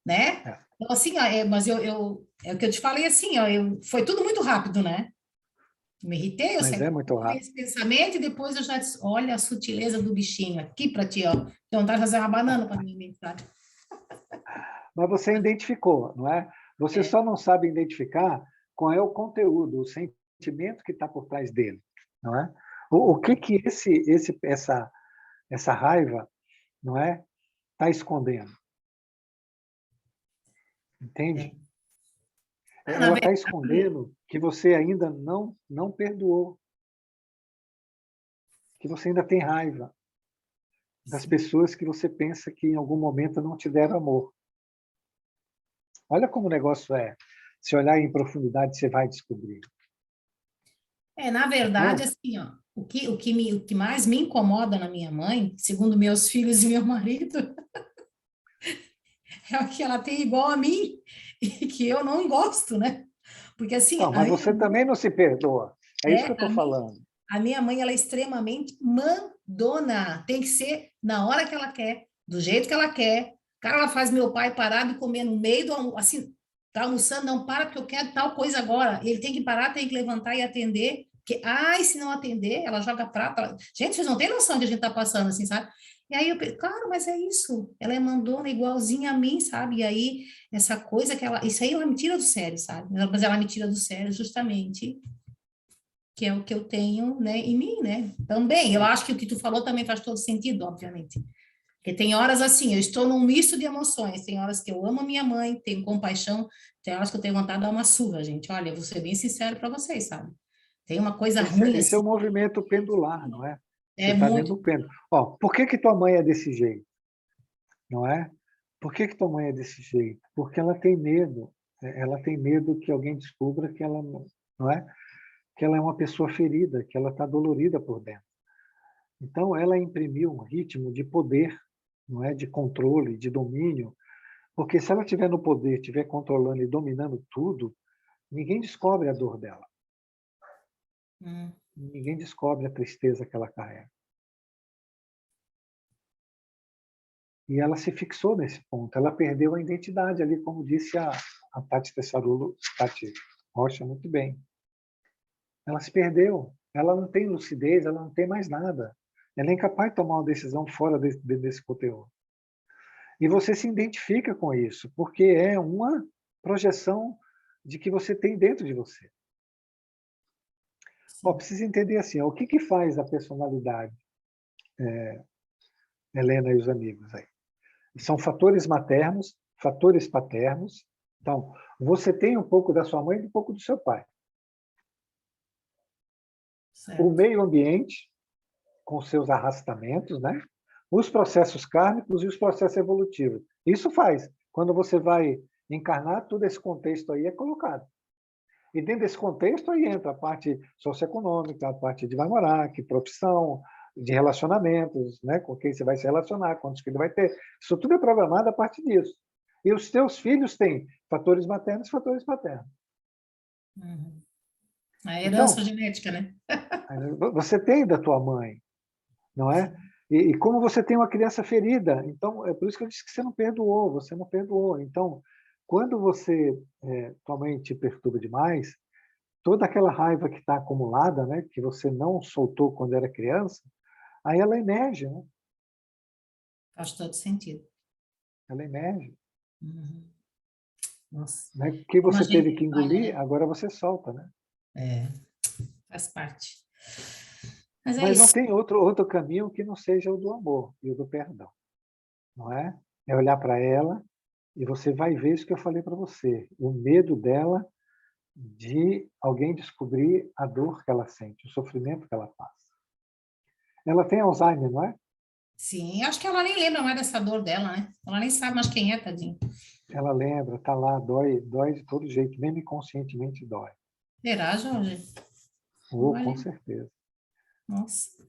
né? É. Então, assim, ó, mas é o que eu te falei assim, ó, foi tudo muito rápido, né? Me irritei, eu Mas saí é muito rápido. esse pensamento e depois eu já disse, olha a sutileza do bichinho aqui para ti, ó. Tem vontade de fazer uma banana para mim, sabe? Mas você identificou, não é? Você É, só não sabe identificar qual é o conteúdo, o sentimento que está por trás dele, não é? O que essa raiva, não é, está escondendo? Entende? é. Na Ela está verdade, escondendo que você ainda não perdoou, que você ainda tem raiva das sim. pessoas que você pensa que em algum momento não te deram amor. Olha como o negócio é. Se olhar em profundidade, você vai descobrir. Na verdade, Então, assim, ó, o que mais me incomoda na minha mãe, segundo meus filhos e meu marido, é o que ela tem igual a mim e que eu não gosto, né? Porque assim, não, mas você também não se perdoa. É isso que eu a estou minha, falando. a minha mãe, ela é extremamente mandona. Tem que ser na hora que ela quer, do jeito que ela quer. Cara, ela faz meu pai parar de comer no meio do assim, tá almoçando, não para porque eu quero tal coisa agora. Ele tem que parar, tem que levantar e atender. Porque, ai, se não atender, ela joga prato. Gente, vocês não têm noção que a gente tá passando, assim, sabe? E aí eu penso, claro, mas é isso. Ela é mandona igualzinha a mim, sabe? E aí, essa coisa que ela. Isso aí ela me tira do sério, sabe? Mas ela me tira do sério justamente que é o que eu tenho, né, em mim, né? Também, eu acho que o que tu falou também faz todo sentido, obviamente. Porque tem horas assim, eu estou num misto de emoções, tem horas que eu amo a minha mãe, tenho compaixão, tem horas que eu tenho vontade de dar uma surra, gente. Olha, eu vou ser bem sincero para vocês, sabe? Tem uma coisa ruim Esse é o assim, movimento pendular, não é? Você é está dentro muito. do pêndulo. Ó, por que tua mãe é desse jeito? Não é? Por que tua mãe é desse jeito? Porque ela tem medo. Ela tem medo que alguém descubra que ela não é, que ela é uma pessoa ferida, que ela está dolorida por dentro. Então, ela imprimiu um ritmo de poder, não é, de controle, de domínio, porque se ela estiver no poder, estiver controlando e dominando tudo, ninguém descobre a dor dela, Hum, ninguém descobre a tristeza que ela carrega. E ela se fixou nesse ponto, ela perdeu a identidade ali, como disse a Tati Tessarulo, Tati Rocha muito bem. Ela se perdeu, ela não tem lucidez, ela não tem mais nada. Ela é incapaz de tomar uma decisão fora desse conteúdo. E você se identifica com isso, porque é uma projeção de que você tem dentro de você. Ó, sim. precisa entender assim, ó, o que faz a personalidade, Helena e os amigos aí? São fatores maternos, fatores paternos. Então, você tem um pouco da sua mãe e um pouco do seu pai. O Certo. meio ambiente, com seus arrastamentos, né? Os processos kármicos e os processos evolutivos. Isso faz. Quando você vai encarnar, todo esse contexto aí é colocado. E dentro desse contexto aí entra a parte socioeconômica, a parte de vai morar, que profissão, de relacionamentos, né? Com quem você vai se relacionar, quantos filhos vai ter. Isso tudo é programado a partir disso. E os teus filhos têm fatores maternos e fatores paternos. Uhum. A herança Então, genética, né? você tem da tua mãe, não é? E como você tem uma criança ferida, então é por isso que eu disse que você não perdoou. Então, quando tua mãe te perturba demais, toda aquela raiva que está acumulada, né, que você não soltou quando era criança, aí ela emerge, né? Faz todo sentido. Ela emerge, Uhum. Nossa, né? O que como a você teve gente que falha, engolir, né? agora você solta, né? É, faz parte. Mas é Mas não isso. tem outro caminho que não seja o do amor e o do perdão, não é? É olhar para ela E você vai ver isso que eu falei para você, o medo dela de alguém descobrir a dor que ela sente, o sofrimento que ela passa. Ela tem Alzheimer, não é? Sim, acho que ela nem lembra mais dessa dor dela, né? Ela nem sabe mais quem é, tadinho. Ela lembra, tá lá, dói de todo jeito, mesmo inconscientemente dói. Será, Jorge? Oh, com Olha, certeza. nossa.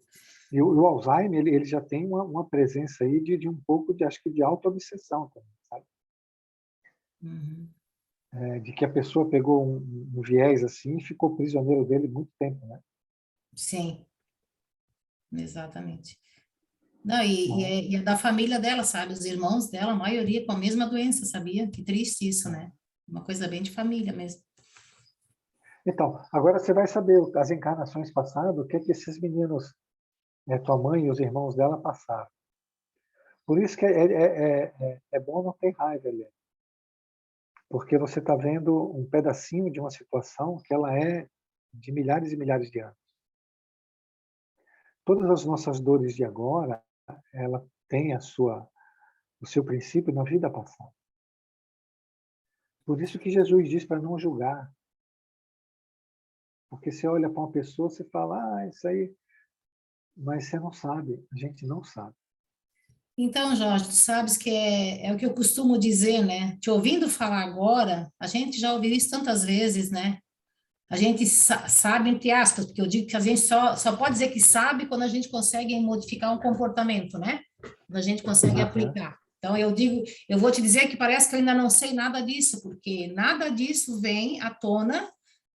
E o Alzheimer, ele já tem uma presença aí de um pouco de, acho que de auto-obsessão também, sabe? Uhum. De que a pessoa pegou um viés assim e ficou prisioneiro dele muito tempo, né? Sim, exatamente. Não, e Bom, é da família dela, sabe? Os irmãos dela, a maioria com a mesma doença, sabia? Que triste isso, né? Uma coisa bem de família mesmo. então, agora você vai saber as encarnações passadas, o que esses meninos, tua mãe e os irmãos dela passaram. Por isso que é bom não ter raiva, Helena, porque você está vendo um pedacinho de uma situação que ela é de milhares e milhares de anos. Todas as nossas dores de agora, ela tem o seu princípio na vida passada. Por isso que Jesus diz para não julgar. Porque você olha para uma pessoa, você fala, isso aí, mas você não sabe, a gente não sabe. Então, Jorge, tu sabes que é o que eu costumo dizer, né? Te ouvindo falar agora, a gente já ouviu isso tantas vezes, né? A gente sabe, entre aspas, porque eu digo que a gente só pode dizer que sabe quando a gente consegue modificar um comportamento, né? Quando a gente consegue Aham. aplicar. Então, eu digo, eu vou te dizer que parece que eu ainda não sei nada disso, porque nada disso vem à tona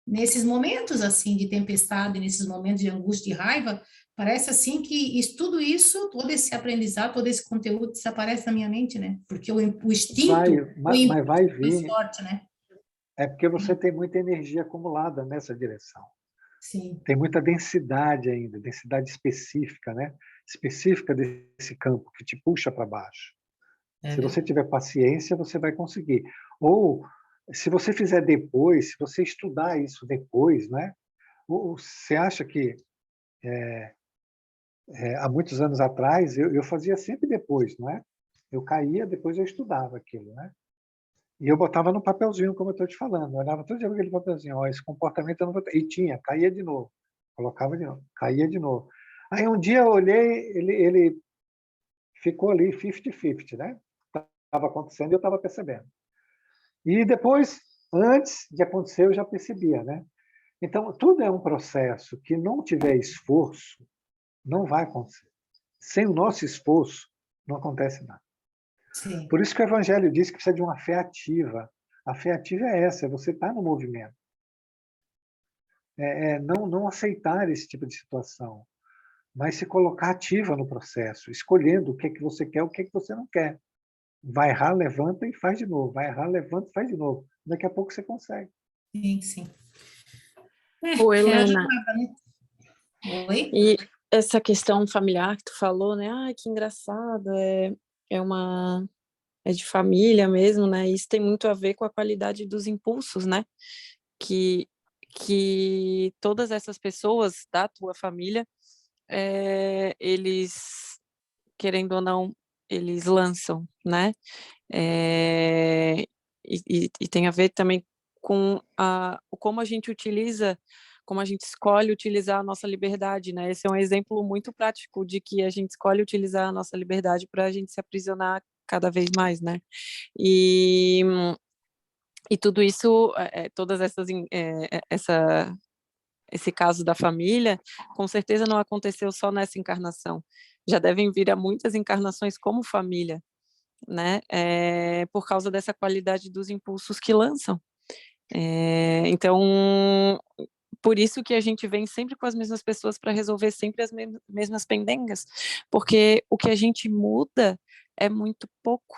nesses momentos, assim, de tempestade, nesses momentos de angústia e raiva. Parece, assim, que tudo isso, todo esse aprendizado, todo esse conteúdo desaparece da minha mente, né? Porque o Vai, instinto, o mas vai impulso é mais vir. forte, né? É porque você tem muita energia acumulada nessa direção. Sim, Tem muita densidade ainda, densidade específica, né? Específica desse campo que te puxa para baixo. é Se você verdade. tiver paciência, você vai conseguir. Ou, se você fizer depois, se você estudar isso depois, né? Você acha que há muitos anos atrás eu fazia sempre depois, não é? Eu caía, depois eu estudava aquilo, né? E eu botava no papelzinho, como eu estou te falando. Eu olhava todo dia com aquele papelzinho, esse comportamento eu não vou ter. E tinha, caía de novo. Colocava de novo, caía de novo. Aí um dia eu olhei, ele ficou ali 50-50, né? Estava acontecendo e eu estava percebendo. E depois, antes de acontecer, eu já percebia, né? Então, tudo é um processo que não tiver esforço, não vai acontecer. Sem o nosso esforço, não acontece nada. Sim. Por isso que o Evangelho diz que precisa de uma fé ativa. A fé ativa é essa, é você estar no movimento. Não aceitar esse tipo de situação, mas se colocar ativa no processo, escolhendo o que é que você quer, o que é que você não quer. Vai errar, levanta e faz de novo. Vai errar, levanta e faz de novo. Daqui a pouco você consegue. Sim, sim. Ô, É a Helena, jornada, né? Oi? e essa questão familiar que tu falou, né? Ai, que engraçado, é uma é de família mesmo, né? Isso tem muito a ver com a qualidade dos impulsos, né? Que que todas essas pessoas da tua família, eles, querendo ou não, eles lançam, né? É, e tem a ver também com como a gente utiliza, como a gente escolhe utilizar a nossa liberdade, né? Esse é um exemplo muito prático de que a gente escolhe utilizar a nossa liberdade para a gente se aprisionar cada vez mais, né? E, e tudo isso, todas essas, esse caso da família, com certeza não aconteceu só nessa encarnação. Já devem vir a muitas encarnações como família, né? Por causa dessa qualidade dos impulsos que lançam. Então, por isso que a gente vem sempre com as mesmas pessoas para resolver sempre as mesmas pendengas, porque o que a gente muda é muito pouco,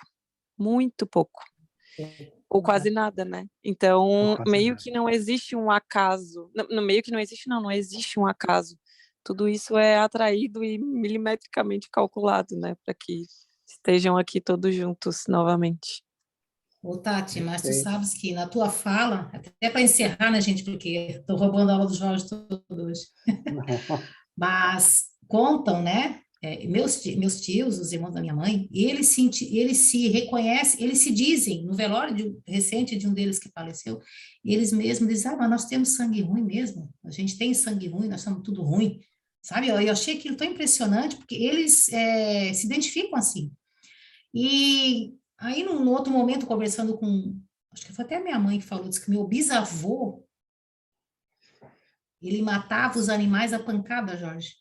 ou quase nada, né? Ou Então, quase meio nada. que não existe um acaso. No meio que não existe, não existe um acaso. Tudo isso é atraído e milimetricamente calculado, né? Para que estejam aqui todos juntos novamente. Ô, Tati, mas tu Perfeito. sabes que na tua fala, até para encerrar, né, gente, porque estou roubando a aula do Jorge todo hoje, mas contam, né, meus tios, os irmãos da minha mãe, eles se reconhecem, eles se dizem, no velório recente de um deles que faleceu, eles mesmos dizem, mas nós temos sangue ruim mesmo, a gente tem sangue ruim, nós somos tudo ruim, sabe? Eu achei aquilo tão impressionante, porque eles se identificam assim. E aí, num outro momento, conversando com, acho que foi até a minha mãe que falou, disse que meu bisavô, ele matava os animais a pancada, Jorge.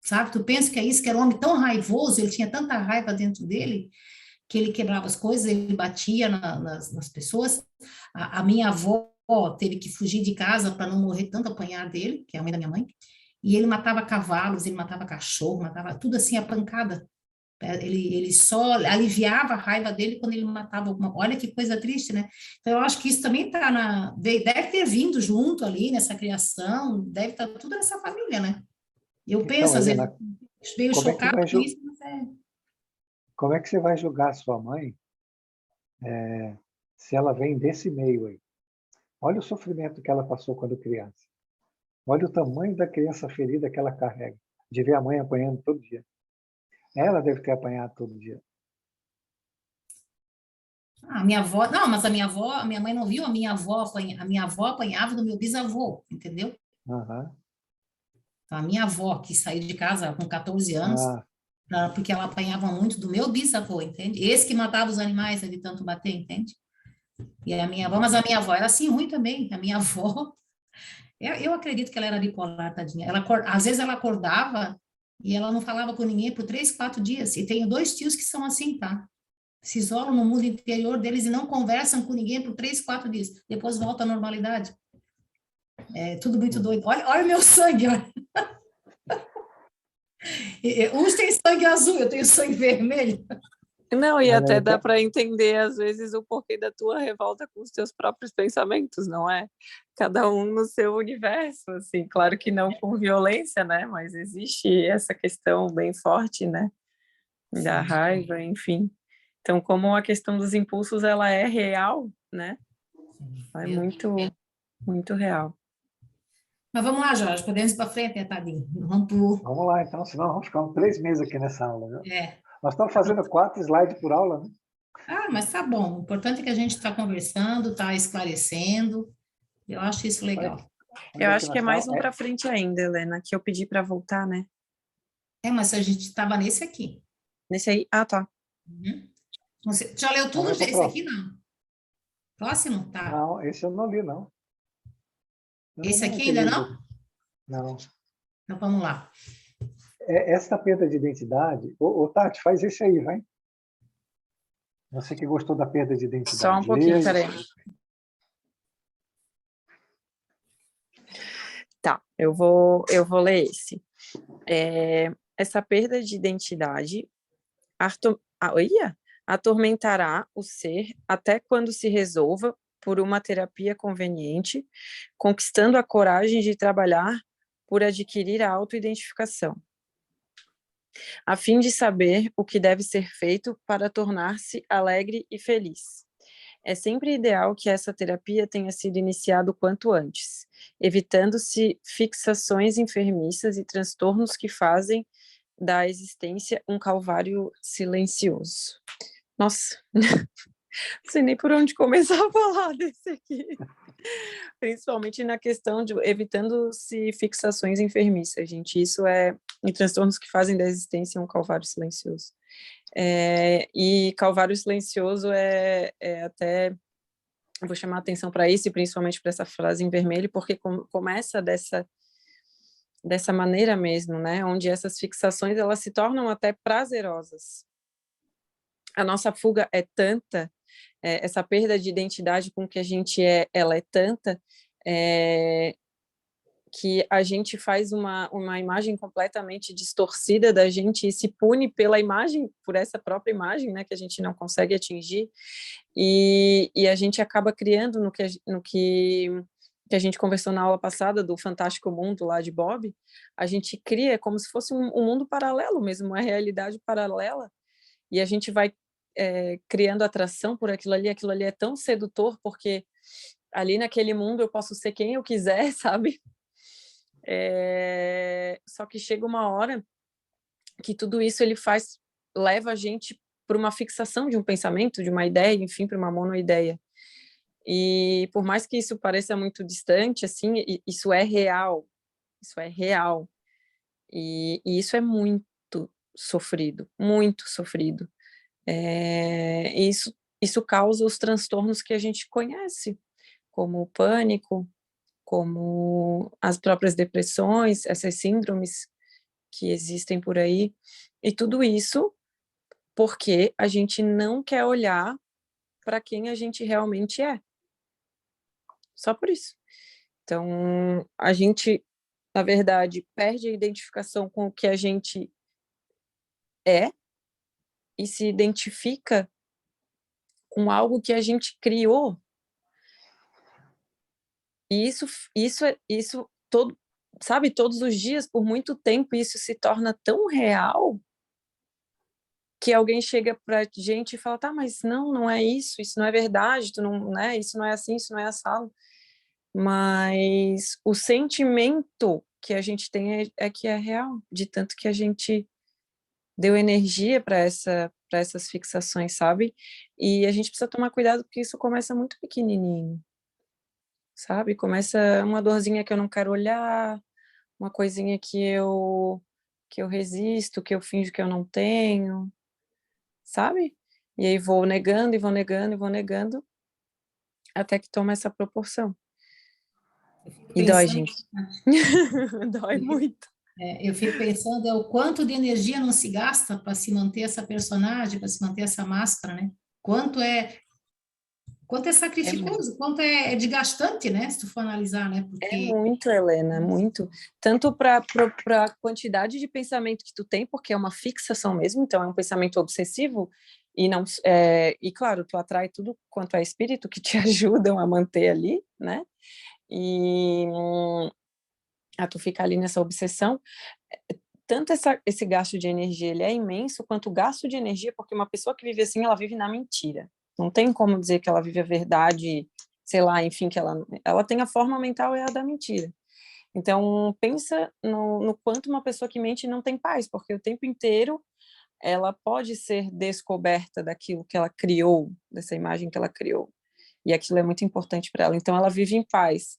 Sabe? Tu pensa que é isso, que era um homem tão raivoso, ele tinha tanta raiva dentro dele, que ele quebrava as coisas, ele batia nas pessoas. A minha avó teve que fugir de casa para não morrer tanto apanhar dele, que é a mãe da minha mãe. E ele matava cavalos, ele matava cachorro, matava tudo assim a pancada. Ele só aliviava a raiva dele quando ele matava alguma. Olha que coisa triste, né? Então, eu acho que isso também deve ter vindo junto ali nessa criação, deve estar tudo nessa família, né? Eu Então, penso, às vezes, Helena, meio como é que chocado vai, com isso, mas como é que você vai julgar a sua mãe se ela vem desse meio aí? Olha o sofrimento que ela passou quando criança. Olha o tamanho da criança ferida que ela carrega, de ver a mãe apanhando todo dia. Ela deve ter apanhado todo dia. a minha avó, não, mas a minha mãe não viu a minha avó apanhava do meu bisavô, entendeu? Aham. Então, a minha avó, que saiu de casa com 14 anos, Ah, porque ela apanhava muito do meu bisavô, entende? Esse que matava os animais de tanto bater, entende? E a minha avó, mas a minha avó era assim ruim também. A minha avó, eu acredito que ela era bipolar, tadinha. Às vezes ela acordava e ela não falava com ninguém por 3, 4 dias. E tenho 2 tios que são assim, tá? Se isolam no mundo interior deles e não conversam com ninguém por 3, 4 dias. Depois volta à normalidade. É tudo muito doido. Olha o meu sangue, olha. Uns têm sangue azul, eu tenho sangue vermelho. Não, e olha até aí, dá para entender, às vezes, o porquê da tua revolta com os teus próprios pensamentos, não é? Cada um no seu universo, assim. Claro que não com violência, né? Mas existe essa questão bem forte, né? Da raiva, enfim. Então, como a questão dos impulsos, ela é real, né? Ela é muito, muito real. Mas vamos lá, Jorge, podemos ir para frente, né, tadinho? vamos lá, então, senão vamos ficar uns 3 meses aqui nessa aula. Viu? É. Nós estamos fazendo 4 slides por aula, né? Ah, mas tá bom. O importante é que a gente está conversando, está esclarecendo. Eu acho isso Olha, legal. onde Eu é que acho que nós é mais estamos? um para frente ainda, Helena, que eu pedi para voltar, né? Mas a gente estava nesse aqui. Nesse aí. Ah, tá. Uhum. Você já leu Então tudo? vai para o Esse aqui próximo. não. Próximo? Tá. Não, esse eu não li, não. Eu não Esse me lembro aqui de ter ainda lido. não? Não. Então vamos lá. Essa perda de identidade... Ô, Tati, faz esse aí, vai. Você que gostou da perda de Só um identidade. pouquinho, Lê peraí. isso. Tá, eu vou ler esse. Essa perda de identidade atormentará o ser até quando se resolva por uma terapia conveniente, conquistando a coragem de trabalhar por adquirir a autoidentificação, a fim de saber o que deve ser feito para tornar-se alegre e feliz. É sempre ideal que essa terapia tenha sido iniciada o quanto antes, evitando-se fixações enfermiças e transtornos que fazem da existência um calvário silencioso. Nossa, não sei nem por onde começar a falar desse aqui. Principalmente na questão de evitando-se fixações enfermiças, gente. Isso é e transtornos que fazem da existência um calvário silencioso. E calvário silencioso até vou chamar a atenção para isso e principalmente para essa frase em vermelho, porque começa dessa maneira mesmo, né? Onde essas fixações elas se tornam até prazerosas. A nossa fuga é tanta, essa perda de identidade com que a gente ela é tanta, que a gente faz uma imagem completamente distorcida da gente e se pune pela imagem, por essa própria imagem, né, que a gente não consegue atingir, e a gente acaba criando no que a gente conversou na aula passada do Fantástico Mundo lá de Bob, a gente cria como se fosse um mundo paralelo mesmo, uma realidade paralela, e a gente vai criando atração por aquilo ali é tão sedutor, porque ali naquele mundo eu posso ser quem eu quiser, sabe? Só que chega uma hora que tudo isso leva a gente para uma fixação de um pensamento, de uma ideia, enfim, para uma monoideia. E por mais que isso pareça muito distante, assim, isso é real. Isso é real. E isso é muito sofrido, muito sofrido. Isso causa os transtornos que a gente conhece, como o pânico, como as próprias depressões, essas síndromes que existem por aí. E tudo isso porque a gente não quer olhar para quem a gente realmente é. Só por isso. Então, a gente, na verdade, perde a identificação com o que a gente é e se identifica com algo que a gente criou. E isso todo, sabe, todos os dias, por muito tempo, isso se torna tão real que alguém chega pra gente e fala, tá, mas não é isso não é verdade, tu não, né, isso não é assim, isso não é assado. Mas o sentimento que a gente tem é que é real, de tanto que a gente deu energia para essas fixações, sabe? E a gente precisa tomar cuidado porque isso começa muito pequenininho, sabe? Começa uma dorzinha que eu não quero olhar, uma coisinha que eu resisto, que eu finjo que eu não tenho, sabe? E aí vou negando, e vou negando, e vou negando, até que toma essa proporção. Eu fico E dói, pensando, gente. Dói eu fico, muito. eu fico pensando o quanto de energia não se gasta para se manter essa personagem, para se manter essa máscara, né? Quanto é sacrificoso, quanto é desgastante, né? Se tu for analisar, né? É Porque muito, Helena, muito. Tanto para a quantidade de pensamento que tu tem, porque é uma fixação mesmo, então é um pensamento obsessivo, e não e claro, tu atrai tudo quanto é espírito que te ajudam a manter ali, né? E tu fica ali nessa obsessão. Tanto esse gasto de energia ele é imenso, quanto o gasto de energia, porque uma pessoa que vive assim, ela vive na mentira. Não tem como dizer que ela vive a verdade, sei lá, enfim, que ela tem a forma mental é a da mentira. Então, pensa no quanto uma pessoa que mente não tem paz, porque o tempo inteiro ela pode ser descoberta daquilo que ela criou, dessa imagem que ela criou. E aquilo é muito importante para ela. Então, ela vive em paz.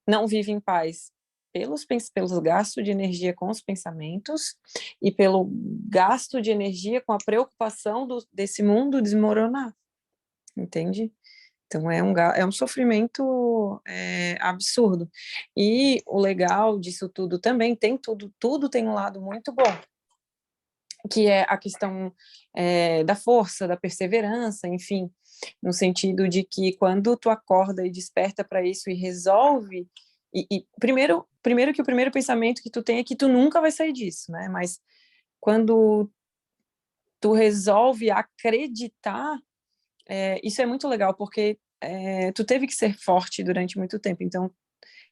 Não vive em paz pelos gastos de energia com os pensamentos e pelo gasto de energia com a preocupação desse mundo desmoronar, entende? Então é um sofrimento absurdo. E o legal disso tudo também tudo tem um lado muito bom, que é a questão da força, da perseverança, enfim, no sentido de que quando tu acorda e desperta para isso e resolve, e primeiro que o primeiro pensamento que tu tem é que tu nunca vai sair disso, né? Mas quando tu resolve acreditar, isso é muito legal, porque tu teve que ser forte durante muito tempo, então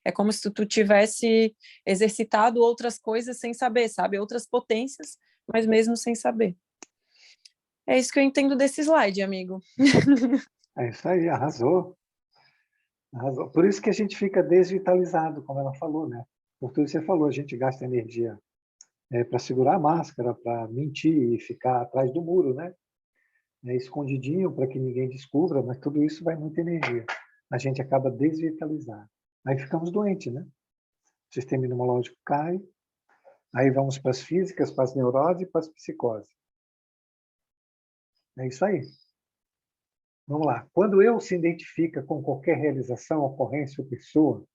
é como se tu tivesse exercitado outras coisas sem saber, sabe? Outras potências, mas mesmo sem saber. É isso que eu entendo desse slide, amigo. É isso aí, arrasou. Arrasou. Por isso que a gente fica desvitalizado, como ela falou, né? Por tudo que você falou, a gente gasta energia para segurar a máscara, para mentir e ficar atrás do muro, né? Escondidinho para que ninguém descubra, mas tudo isso vai muita energia. A gente acaba desvitalizado. Aí ficamos doentes, né? O sistema imunológico cai, aí vamos para as físicas, para as neuroses e para as psicoses. É isso aí. Vamos lá. Quando eu se identifica com qualquer realização, ocorrência ou pessoa,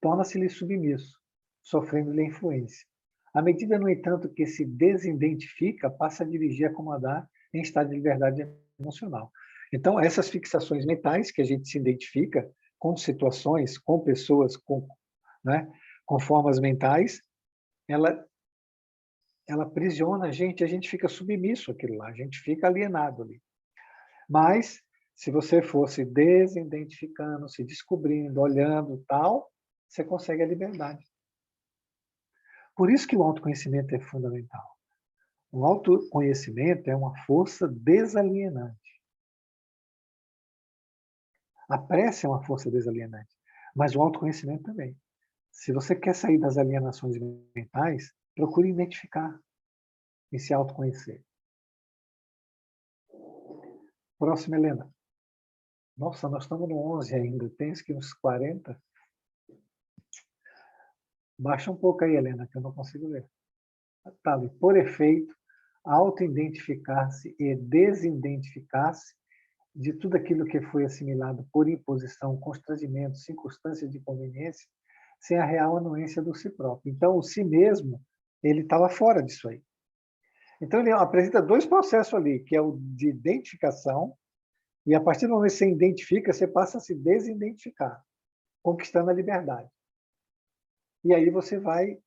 torna-se-lhe submisso, sofrendo-lhe a influência. À medida, no entanto, que se desidentifica, passa a dirigir e a comandar em estado de liberdade emocional. Então, essas fixações mentais que a gente se identifica com situações, com pessoas, com formas mentais, ela aprisiona a gente fica submisso àquilo lá, a gente fica alienado ali. Mas, se você for se desidentificando, se descobrindo, olhando tal, você consegue a liberdade. Por isso que o autoconhecimento é fundamental. O autoconhecimento é uma força desalienante. A prece é uma força desalienante, mas o autoconhecimento também. Se você quer sair das alienações mentais, procure identificar e se autoconhecer. Próxima, Helena. Nossa, nós estamos no 11 ainda. Tem que uns 40. Baixa um pouco aí, Helena, que eu não consigo ver. Tá ali. Por efeito, auto-identificar-se e desidentificar-se de tudo aquilo que foi assimilado por imposição, constrangimento, circunstâncias de conveniência, sem a real anuência do si próprio. Então, o si mesmo, ele estava fora disso aí. Então, ele apresenta dois processos ali, que é o de identificação, e a partir do momento que você identifica, você passa a se desidentificar, conquistando a liberdade. E aí você vai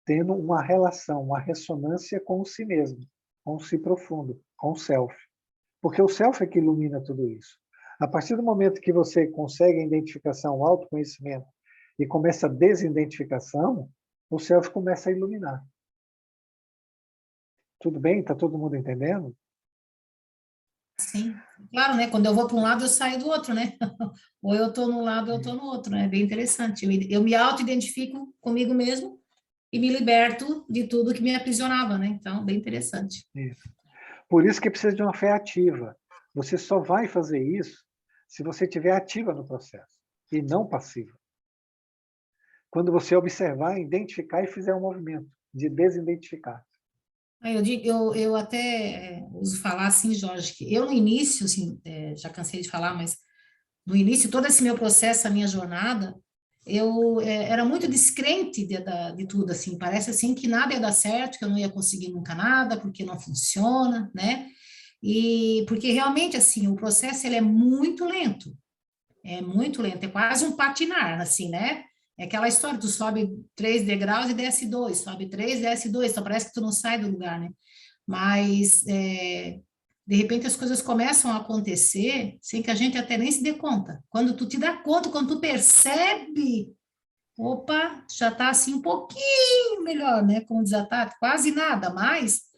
tendo uma relação, uma ressonância com o si mesmo, com o si profundo, com o self. Porque o self é que ilumina tudo isso. A partir do momento que você consegue a identificação, o autoconhecimento, e começa a desidentificação, o self começa a iluminar. Tudo bem? Está todo mundo entendendo? Sim, claro, né? Quando eu vou para um lado, eu saio do outro, né? Ou eu estou num lado, ou eu estou no outro, né? É bem interessante. Eu me auto-identifico comigo mesmo e me liberto de tudo que me aprisionava, né? Então, bem interessante. Isso. Por isso que precisa de uma fé ativa. Você só vai fazer isso se você estiver ativa no processo e não passiva. Quando você observar, identificar e fizer um movimento de desidentificar. Eu até uso falar assim, Jorge, que eu no início, assim, já cansei de falar, mas no início, todo esse meu processo, a minha jornada, eu era muito descrente de tudo, assim, parece assim que nada ia dar certo, que eu não ia conseguir nunca nada, porque não funciona, né? E porque realmente, assim, o processo, ele é muito lento, é quase um patinar, assim, né? É aquela história, tu sobe 3 degraus e desce 2, sobe 3, desce 2, então parece que tu não sai do lugar, né? Mas, de repente, as coisas começam a acontecer sem que a gente até nem se dê conta. Quando tu te dá conta, quando tu percebe, opa, já tá assim um pouquinho melhor, né? Como diz a Tati, quase nada, mas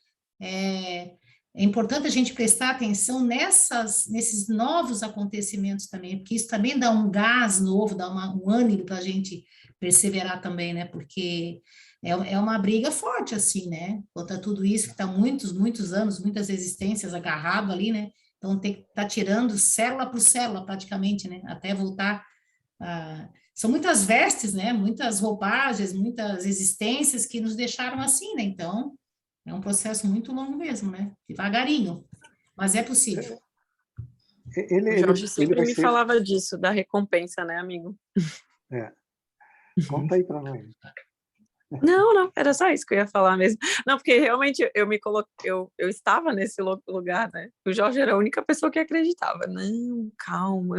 é importante a gente prestar atenção nesses novos acontecimentos também, porque isso também dá um gás novo, dá um ânimo para a gente perseverar também, né? Porque é uma briga forte, assim, né? Contra tudo isso que está muitos, muitos anos, muitas existências agarrado ali, né? Então tem que estar tirando célula por célula, praticamente, né? Até voltar a... São muitas vestes, né? Muitas roupagens, muitas existências que nos deixaram assim, né? Então, é um processo muito longo mesmo, né? Devagarinho, mas é possível. O Jorge Ele sempre vai me ser... falava disso, da recompensa, né, amigo? Conta aí para nós. Não, era só isso que eu ia falar mesmo. Não, porque realmente eu me coloquei, eu estava nesse lugar, né? O Jorge era a única pessoa que acreditava. Não, calma.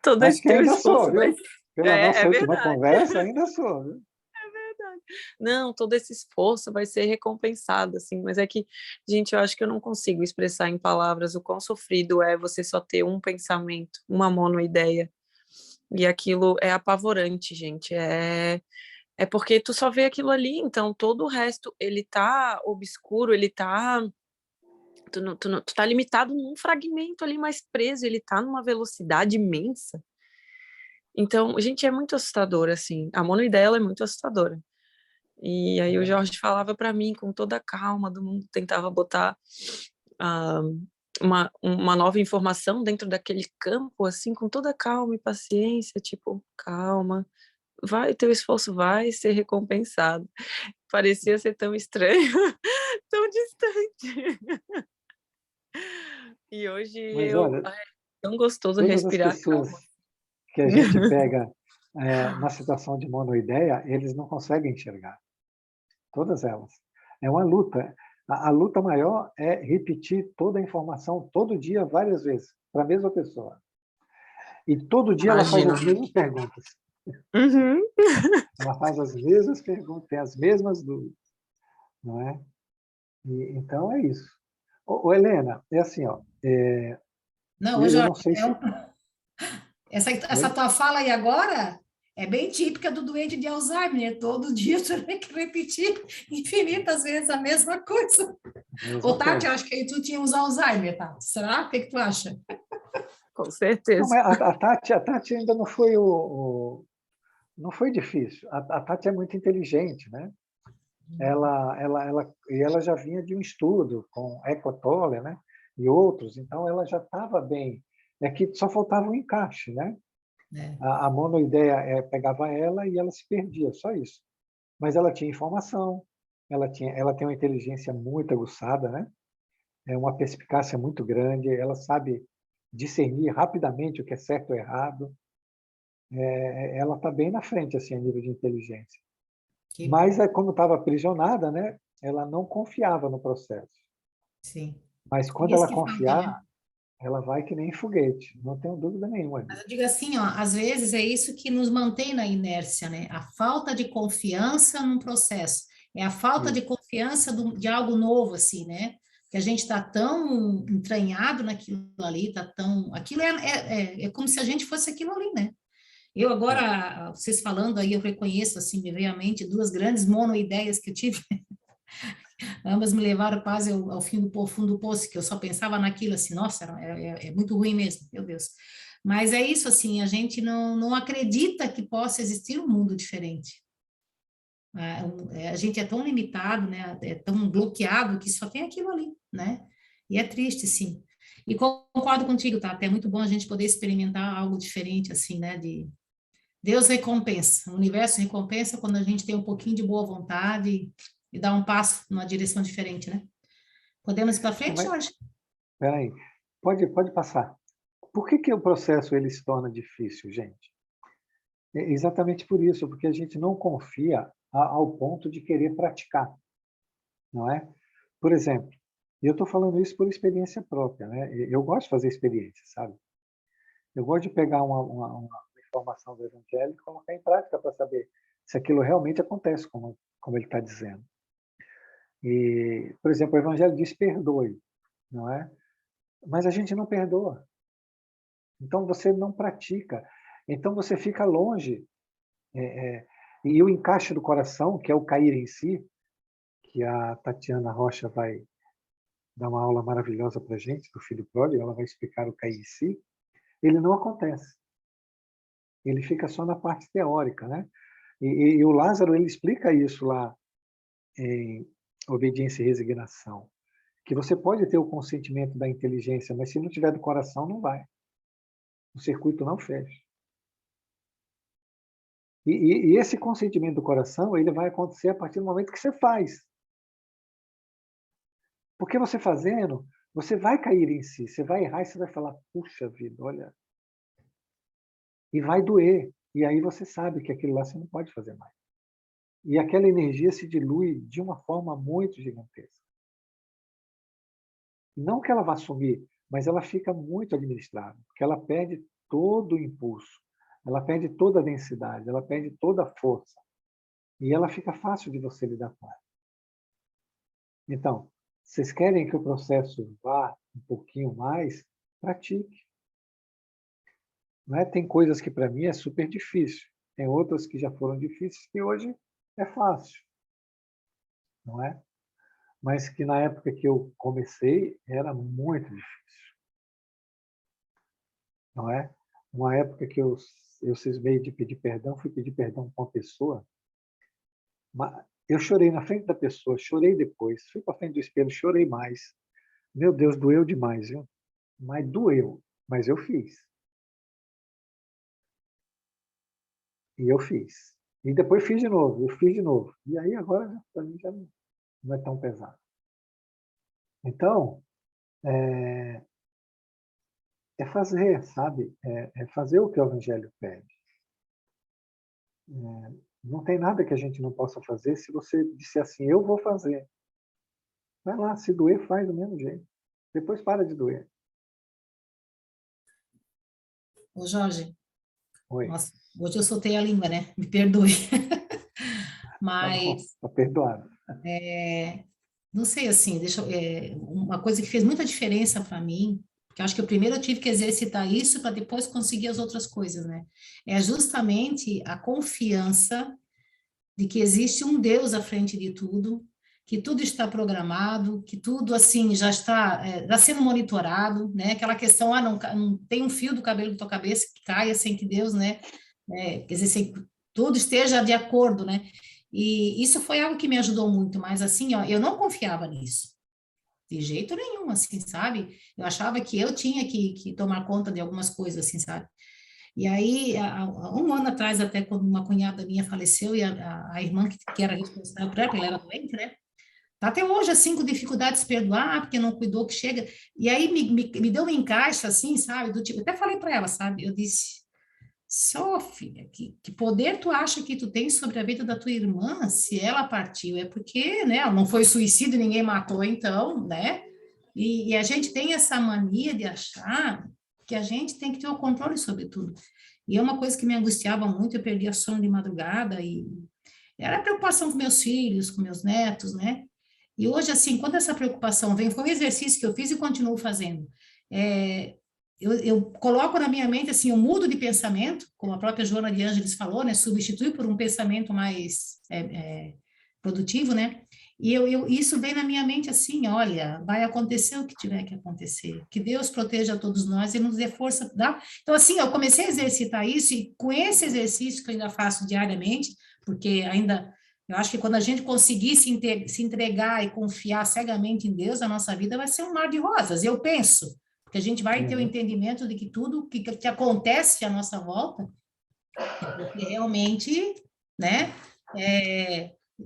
Todo Acho esse que teu ainda esforço sou, vai... viu? Pela nossa É última verdade. conversa, ainda sou, viu? Não, todo esse esforço vai ser recompensado, assim, mas é que, gente, eu acho que eu não consigo expressar em palavras o quão sofrido é você só ter um pensamento, uma monoideia, e aquilo é apavorante, gente, é porque tu só vê aquilo ali, então todo o resto, ele tá obscuro, ele tá... Tu tá limitado num fragmento ali mais preso, ele tá numa velocidade imensa. Então, gente, é muito assustador, assim, a monoideia, ela é muito assustadora. E aí o Jorge falava para mim com toda a calma do mundo, tentava botar uma nova informação dentro daquele campo, assim, com toda calma e paciência, tipo, calma, teu esforço vai ser recompensado. Parecia ser tão estranho, tão distante. E hoje Mas olha, é tão gostoso todas as respirar pessoas calma. que a gente pega na situação de monoideia, eles não conseguem enxergar. Todas elas. É uma luta. A luta maior é repetir toda a informação todo dia, várias vezes, para a mesma pessoa. E todo dia ela faz as mesmas perguntas. Uhum. Ela faz as mesmas perguntas, tem as mesmas dúvidas. Não é? Então, é isso. Helena, é assim, ó, Não, eu Jorge, não sei se... essa tua fala aí agora é bem típica do doente de Alzheimer, né? Todo dia você tem que repetir infinitas vezes a mesma coisa. Ô, Tati, eu acho que aí tu tinha os Alzheimer, tá? Será? O que tu acha? Com certeza. Não, mas a Tati ainda não foi não foi difícil. A Tati é muito inteligente, né? Ela já vinha de um estudo com Eckhart Tolle, né? E outros, então ela já estava bem. É que só faltava um encaixe, né? É. A monoideia pegava ela e ela se perdia, só isso. Mas ela tinha informação, ela tem uma inteligência muito aguçada, né? É uma perspicácia muito grande, ela sabe discernir rapidamente o que é certo ou errado. Ela está bem na frente, assim, a nível de inteligência. Que Mas, bom. como estava aprisionada, né? Ela não confiava no processo. Sim. Mas, quando Isso ela que falta, né? confiar, ela vai que nem foguete, não tenho dúvida nenhuma Mas disso. eu digo assim, ó, às vezes é isso que nos mantém na inércia, né? A falta de confiança num processo. É a falta de Isso. confiança de algo novo, assim, né? Que a gente está tão entranhado naquilo ali, tá tão... Aquilo é como se a gente fosse aquilo ali, né? Eu É. agora, vocês falando aí, eu reconheço, assim, me veio à mente duas grandes monoideias que eu tive. Ambas me levaram quase ao fim do fundo do poço, que eu só pensava naquilo, assim, nossa, é muito ruim mesmo, meu Deus. Mas é isso, assim, a gente não acredita que possa existir um mundo diferente. A gente é tão limitado, né? É tão bloqueado que só tem aquilo ali, né? E é triste, sim. E concordo contigo, tá? Até é muito bom a gente poder experimentar algo diferente, assim, né? Deus recompensa, o universo recompensa quando a gente tem um pouquinho de boa vontade e dá um passo numa direção diferente, né? Podemos ir para frente, Mas, Jorge? peraí, pode passar. Por que o processo ele se torna difícil, gente? É exatamente por isso, porque a gente não confia ao ponto de querer praticar, não é? Por exemplo, e eu estou falando isso por experiência própria, né? Eu gosto de fazer experiência, sabe? Eu gosto de pegar uma informação do Evangelho e colocar em prática para saber se aquilo realmente acontece, como ele está dizendo. E, por exemplo, o Evangelho diz perdoe, não é? Mas a gente não perdoa. Então você não pratica. Então você fica longe. E o encaixe do coração, que é o cair em si, que a Tatiana Rocha vai dar uma aula maravilhosa para a gente, do filho pródigo, ela vai explicar o cair em si, ele não acontece. Ele fica só na parte teórica, né? E o Lázaro, ele explica isso lá em Obediência e Resignação, que você pode ter o consentimento da inteligência, mas se não tiver do coração, não vai. O circuito não fecha. E esse consentimento do coração, ele vai acontecer a partir do momento que você faz. Porque você fazendo, você vai cair em si, você vai errar e você vai falar, puxa vida, olha. E vai doer. E aí você sabe que aquilo lá você não pode fazer mais. E aquela energia se dilui de uma forma muito gigantesca. Não que ela vá sumir, mas ela fica muito administrável, porque ela perde todo o impulso, ela perde toda a densidade, ela perde toda a força. E ela fica fácil de você lidar com ela. Então, vocês querem que o processo vá um pouquinho mais? Pratique. Não é? Tem coisas que para mim é super difícil, tem outras que já foram difíceis que hoje é fácil, não é? Mas que na época que eu comecei era muito difícil, não é? Uma época que eu cismei de pedir perdão, fui pedir perdão para uma pessoa, mas eu chorei na frente da pessoa, chorei depois, fui para frente do espelho, chorei mais. Meu Deus, doeu demais, viu? Mas doeu, mas eu fiz. E eu fiz. E depois fiz de novo, eu fiz de novo. E aí agora, para mim, já não é tão pesado. Então, é fazer, sabe? É fazer o que o Evangelho pede. Não tem nada que a gente não possa fazer se você disser assim, eu vou fazer. Vai lá, se doer, faz do mesmo jeito. Depois para de doer. Ô, Jorge, Oi. nossa, hoje eu soltei a língua, né? Me perdoe. Tá bom, Mas, tá perdoado. não sei, assim, uma coisa que fez muita diferença para mim, porque eu acho que primeiro eu tive que exercitar isso para depois conseguir as outras coisas, né? É justamente a confiança de que existe um Deus à frente de tudo, que tudo está programado, que tudo assim já está sendo monitorado, né? Aquela questão, não tem um fio do cabelo da tua cabeça que caia sem que Deus, né? Quer dizer, sem tudo esteja de acordo, né? E isso foi algo que me ajudou muito, mas assim, ó, eu não confiava nisso. De jeito nenhum, assim, sabe? Eu achava que eu tinha que tomar conta de algumas coisas, assim, sabe? E aí, há um ano atrás, até quando uma cunhada minha faleceu, e a irmã que era responsável por ela, porque ela era doente, né? Tá até hoje, assim, com dificuldade de se perdoar, porque não cuidou que chega. E aí me deu um encaixe, assim, sabe? Do tipo, até falei para ela, sabe? Eu disse, só, filha, que poder tu acha que tu tem sobre a vida da tua irmã se ela partiu? É porque, né, ela não foi suicídio, ninguém matou, então, né? E a gente tem essa mania de achar que a gente tem que ter o controle sobre tudo. E é uma coisa que me angustiava muito, eu perdia sono de madrugada e era preocupação com meus filhos, com meus netos, né? E hoje, assim, quando essa preocupação vem, foi um exercício que eu fiz e continuo fazendo. É, eu coloco na minha mente, assim, eu mudo de pensamento, como a própria Joana de Ângeles falou, né? Substitui por um pensamento mais produtivo, né? E isso vem na minha mente assim, olha, vai acontecer o que tiver que acontecer, que Deus proteja todos nós e nos dê força, tá? Então, assim, eu comecei a exercitar isso e com esse exercício que eu ainda faço diariamente, porque ainda, eu acho que quando a gente conseguir se entregar e confiar cegamente em Deus, a nossa vida vai ser um mar de rosas, eu penso, porque a gente vai ter o entendimento de que tudo que acontece à nossa volta é porque realmente, né,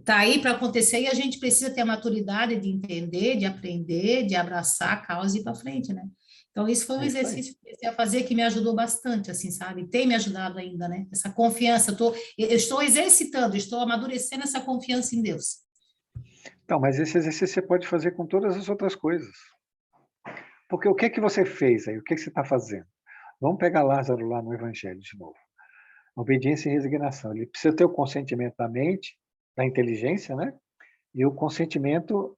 tá aí para acontecer e a gente precisa ter a maturidade de entender, de aprender, de abraçar a causa e ir para frente, né? Então, isso foi um exercício que eu comecei a fazer que me ajudou bastante, assim, sabe? Tem me ajudado ainda, né? Essa confiança, eu estou exercitando, estou amadurecendo essa confiança em Deus. Então, mas esse exercício você pode fazer com todas as outras coisas. Porque o que que você fez aí? O que que você está fazendo? Vamos pegar Lázaro lá no Evangelho de novo. Obediência e resignação. Ele precisa ter o consentimento da mente, da inteligência, né? E o consentimento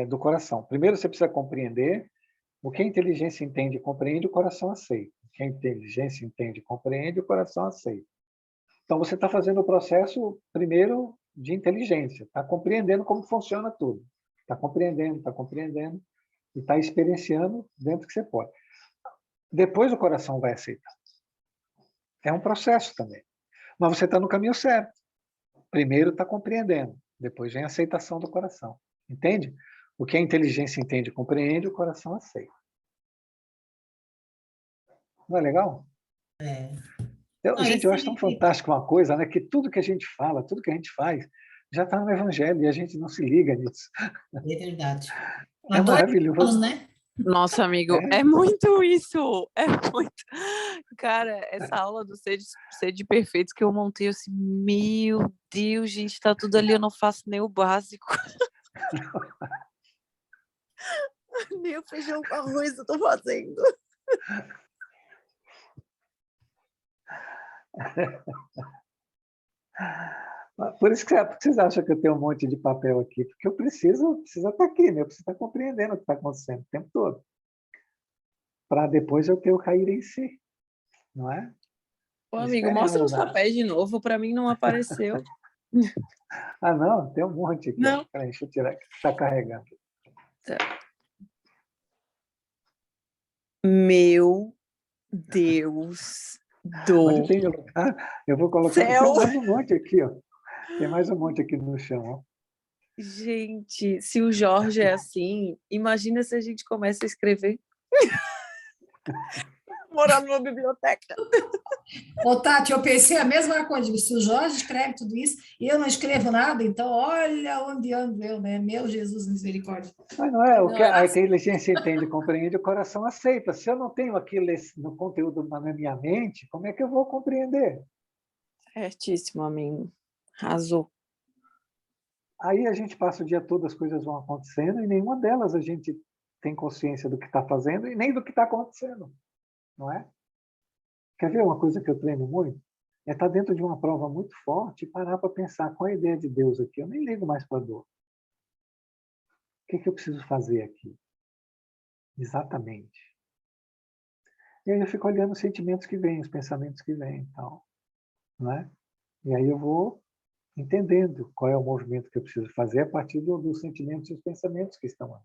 do coração. Primeiro você precisa compreender o que a inteligência entende e compreende, o coração aceita. O que a inteligência entende e compreende, o coração aceita. Então você está fazendo o processo, primeiro, de inteligência. Está compreendendo como funciona tudo. Está compreendendo e está experienciando dentro do que você pode. Depois o coração vai aceitar. É um processo também. Mas você está no caminho certo. Primeiro está compreendendo, depois vem a aceitação do coração. Entende? O que a inteligência entende e compreende, o coração aceita. Não é legal? Gente, eu acho tão fantástico uma coisa, né? Que tudo que a gente fala, tudo que a gente faz, já está no Evangelho e a gente não se liga nisso. É verdade. É maravilhoso, né? Nossa, amigo, é muito isso, é muito. Cara, essa aula do Sede Perfeitos que eu montei, assim, meu Deus, gente, tá tudo ali, eu não faço nem o básico. Nem o feijão com arroz eu tô fazendo. Por isso que vocês acham que eu tenho um monte de papel aqui, porque eu preciso estar aqui, né? Eu preciso estar compreendendo o que está acontecendo o tempo todo. Para depois eu ter o cair em si, não é? Ô, amigo, mostra os papéis de novo, para mim não apareceu. Ah, não, tem um monte aqui. Não. Peraí, deixa eu tirar aqui, está carregando. Tá. Meu Deus do Onde tem lugar, eu vou colocar. céu. Tem mais um monte aqui, ó. Tem mais um monte aqui no chão, ó. Gente, se o Jorge é assim, imagina se a gente começa a escrever. Morar numa biblioteca. Ô, Tati, eu pensei a mesma coisa. Se o Jorge escreve tudo isso e eu não escrevo nada, então olha onde ando eu, né? Meu Jesus, misericórdia. Mas não é o que a inteligência entende e compreende, o coração aceita. Se eu não tenho aquilo no conteúdo na minha mente, como é que eu vou compreender? Certíssimo, amigo. Arrasou. Aí a gente passa o dia todo, as coisas vão acontecendo e nenhuma delas a gente tem consciência do que está fazendo e nem do que está acontecendo, não é? Quer ver uma coisa que eu treino muito? É estar dentro de uma prova muito forte e parar para pensar qual é a ideia de Deus aqui. Eu nem ligo mais para a dor. O que eu preciso fazer aqui? Exatamente. E aí eu fico olhando os sentimentos que vêm, os pensamentos que vêm e tal, não é? E aí eu vou entendendo qual é o movimento que eu preciso fazer a partir dos sentimentos e dos pensamentos que estão lá.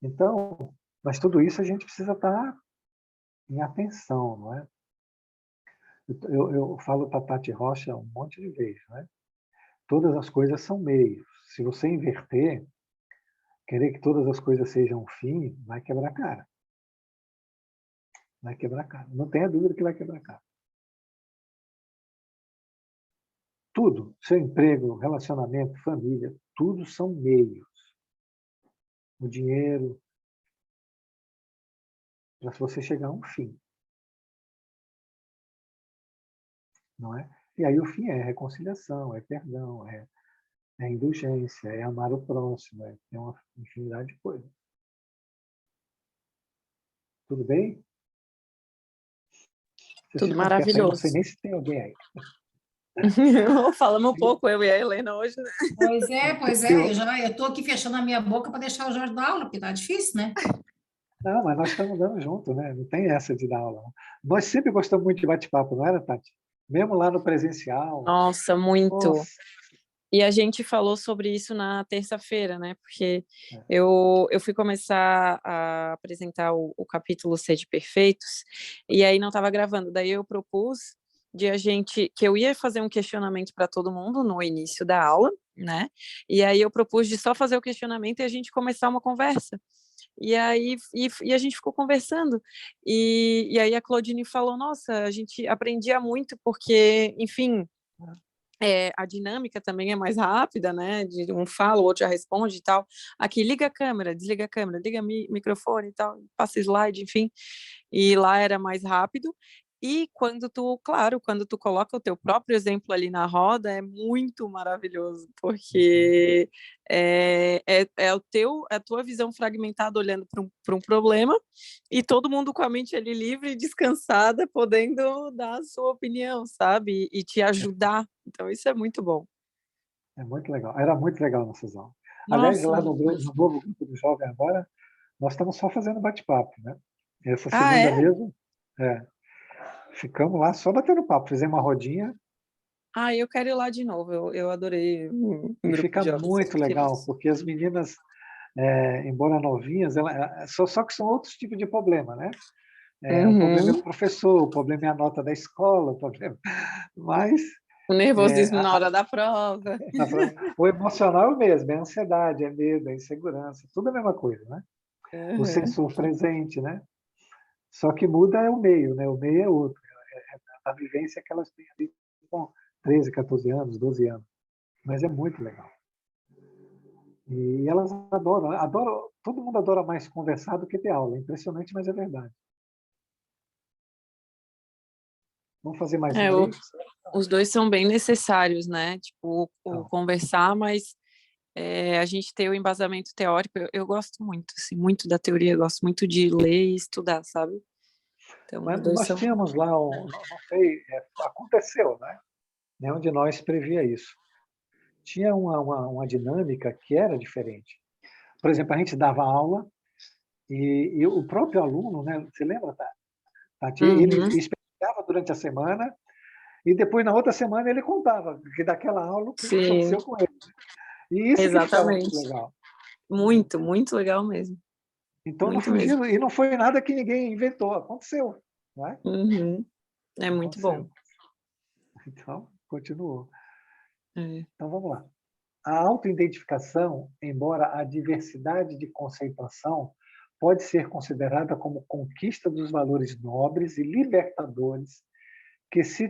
Então, mas tudo isso a gente precisa estar em atenção, não é? Eu falo para Tati Rocha um monte de vezes, né? Todas as coisas são meios. Se você inverter, querer que todas as coisas sejam um fim, vai quebrar a cara. Vai quebrar a cara. Não tenha dúvida que vai quebrar a cara. Tudo, seu emprego, relacionamento, família, tudo são meios. O dinheiro, para você chegar a um fim. Não é? E aí o fim é reconciliação, é perdão, é indulgência, é amar o próximo, é uma infinidade de coisas. Tudo bem? Vocês Tudo ficam quietos aí, não maravilhoso. sei nem se tem alguém aí. Falamos um pouco, eu e a Helena hoje, né? Pois é, eu estou aqui fechando a minha boca para deixar o Jorge dar aula, porque tá difícil, né? Não, mas nós estamos dando junto, né? Não tem essa de dar aula. Não. Nós sempre gostamos muito de bate-papo, não era, Tati? Mesmo lá no presencial. Nossa, muito. Nossa. E a gente falou sobre isso na terça-feira, né? Porque É. eu fui começar a apresentar o capítulo Sede Perfeitos, e aí não estava gravando. Daí eu propus que eu ia fazer um questionamento para todo mundo no início da aula, né? E aí eu propus de só fazer o questionamento e a gente começar uma conversa. E aí a gente ficou conversando. E aí a Claudine falou: Nossa, a gente aprendia muito, porque, enfim. A dinâmica também é mais rápida, né? De um fala, o outro já responde e tal. Aqui, liga a câmera, desliga a câmera, liga microfone e tal, passa slide, enfim. E lá era mais rápido. E quando tu coloca o teu próprio exemplo ali na roda, é muito maravilhoso, porque a tua visão fragmentada olhando para um problema e todo mundo com a mente ali livre, descansada, podendo dar a sua opinião, sabe? E te ajudar. Então, isso é muito bom. É muito legal. Era muito legal nossas aulas. Aliás, Nossa, lá no novo grupo do Jovem agora, nós estamos só fazendo bate-papo, né? Essa ah, segunda é? mesmo, ficamos lá só batendo papo, fizemos uma rodinha Ah, eu quero ir lá de novo. Eu adorei um e grupo fica de jovens muito legal, pequenos. porque as meninas, embora novinhas, só que são outros tipos de problema, né? O problema é o Uhum. professor, o problema é a nota da escola, o problema. Mas O nervosismo na hora da prova. o emocional é o mesmo, é a ansiedade, é medo, é insegurança, tudo a mesma coisa, né? O Uhum. sensor presente, né? Só que muda é o meio, né? O meio é outro, a vivência que elas têm ali com 13, 14 anos, 12 anos. Mas é muito legal. E elas adoram, todo mundo adora mais conversar do que ter aula. É impressionante, mas é verdade. Vamos fazer mais É, um aí? os dois são bem necessários, né? Tipo, o Então, conversar, mas a gente ter o embasamento teórico. Eu gosto muito, assim, muito da teoria, eu gosto muito de ler e estudar, sabe? Então, os mas dois nós são. tínhamos lá, não sei, aconteceu, né? Nenhum de nós previa isso. Tinha uma dinâmica que era diferente. Por exemplo, a gente dava aula e o próprio aluno, né? Você lembra, Tati? Ele Uhum. explicava durante a semana e depois, na outra semana, ele contava que daquela aula o que Sim, aconteceu com ele. E isso que ficava muito exatamente. legal. Muito, muito legal mesmo. Então, não Muito mesmo. fugiram, e não foi nada que ninguém inventou, aconteceu. Não é? Uhum. É muito bom. Aconteceu. Então, continuou. É. Então, vamos lá. A autoidentificação, embora a diversidade de conceituação, pode ser considerada como conquista dos valores nobres e libertadores que se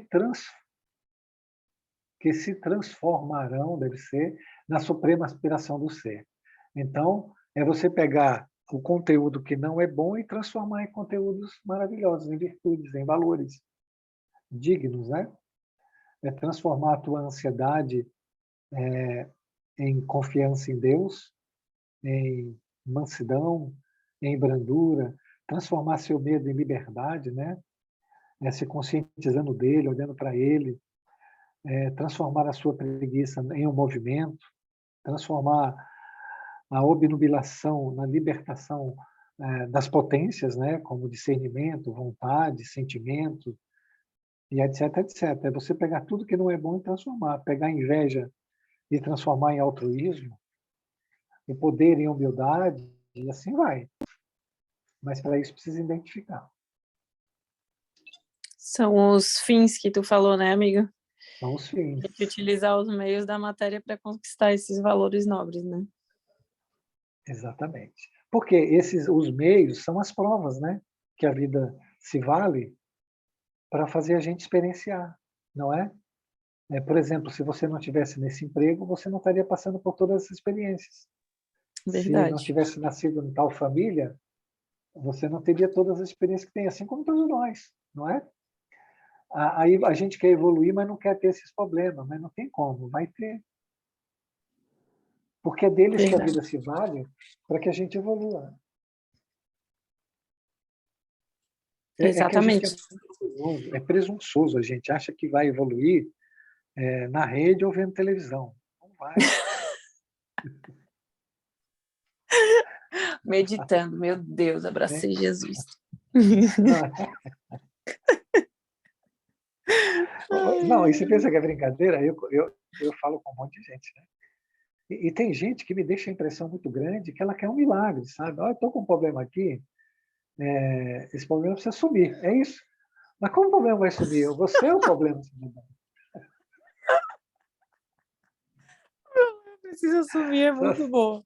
transformarão, deve ser, na suprema aspiração do ser. Então, é você pegar o conteúdo que não é bom e transformar em conteúdos maravilhosos, em virtudes, em valores dignos, né? É transformar a tua ansiedade em confiança em Deus, em mansidão, em brandura, transformar seu medo em liberdade, né? Se conscientizando dele, olhando para ele, transformar a sua preguiça em um movimento, transformar a obnubilação na libertação das potências, né? Como discernimento, vontade, sentimento, e etc, etc. É você pegar tudo que não é bom e transformar, pegar a inveja e transformar em altruísmo, o poder em humildade, e assim vai. Mas para isso precisa identificar. São os fins que tu falou, né, amigo? São os fins. A gente utilizar os meios da matéria para conquistar esses valores nobres, né? Exatamente. Porque os meios são as provas, né? Que a vida se vale para fazer a gente experienciar, não é? Por exemplo, se você não tivesse nesse emprego, você não estaria passando por todas as experiências. Se não Verdade. tivesse nascido em tal família, você não teria todas as experiências que tem, assim como todos nós, não é? Aí a gente quer evoluir, mas não quer ter esses problemas, mas não tem como, vai ter. Porque é deles que a Verdade. vida se vale para que a gente evolua. É que a gente Exatamente. é presunçoso, a gente acha que vai evoluir na rede ou vendo televisão. Não vai. Meditando, meu Deus, abracei Jesus. Não, e você pensa que é brincadeira? Eu falo com um monte de gente, né? E tem gente que me deixa a impressão muito grande que ela quer um milagre, sabe? Olha, estou com um problema aqui, esse problema precisa sumir, é isso. Mas como o problema vai sumir? Você é o problema. Precisa sumir, é muito bom.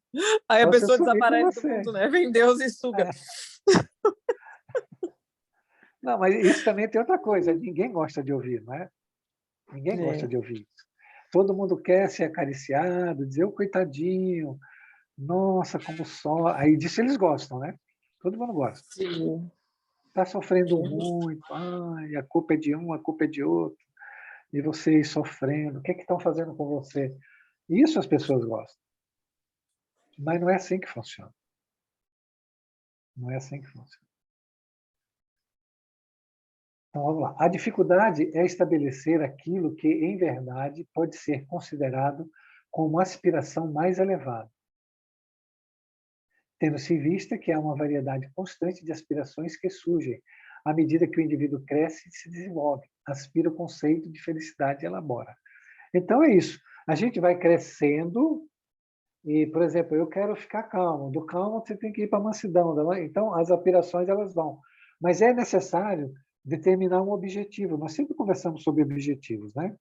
Aí a Só você pessoa sumir com desaparece do você. mundo, né? Vem Deus e suga. Não, mas isso também tem outra coisa. Ninguém gosta de ouvir, não é? Ninguém gosta É. de ouvir. Todo mundo quer ser acariciado, dizer, ô coitadinho, nossa, como só. Aí disso eles gostam, né? Todo mundo gosta. Sim. Está sofrendo muito, ai, a culpa é de um, a culpa é de outro, e vocês sofrendo, o que estão fazendo com você? Isso as pessoas gostam. Mas não é assim que funciona. Não é assim que funciona. Então, vamos lá. A dificuldade é estabelecer aquilo que, em verdade, pode ser considerado como aspiração mais elevada, tendo-se em vista que há uma variedade constante de aspirações que surgem à medida que o indivíduo cresce e se desenvolve, aspira o conceito de felicidade e elabora. Então, é isso. A gente vai crescendo e, por exemplo, eu quero ficar calmo. Do calmo, você tem que ir para a mansidão. Então, as aspirações, elas vão. Mas é necessário determinar um objetivo. Nós sempre conversamos sobre objetivos, né?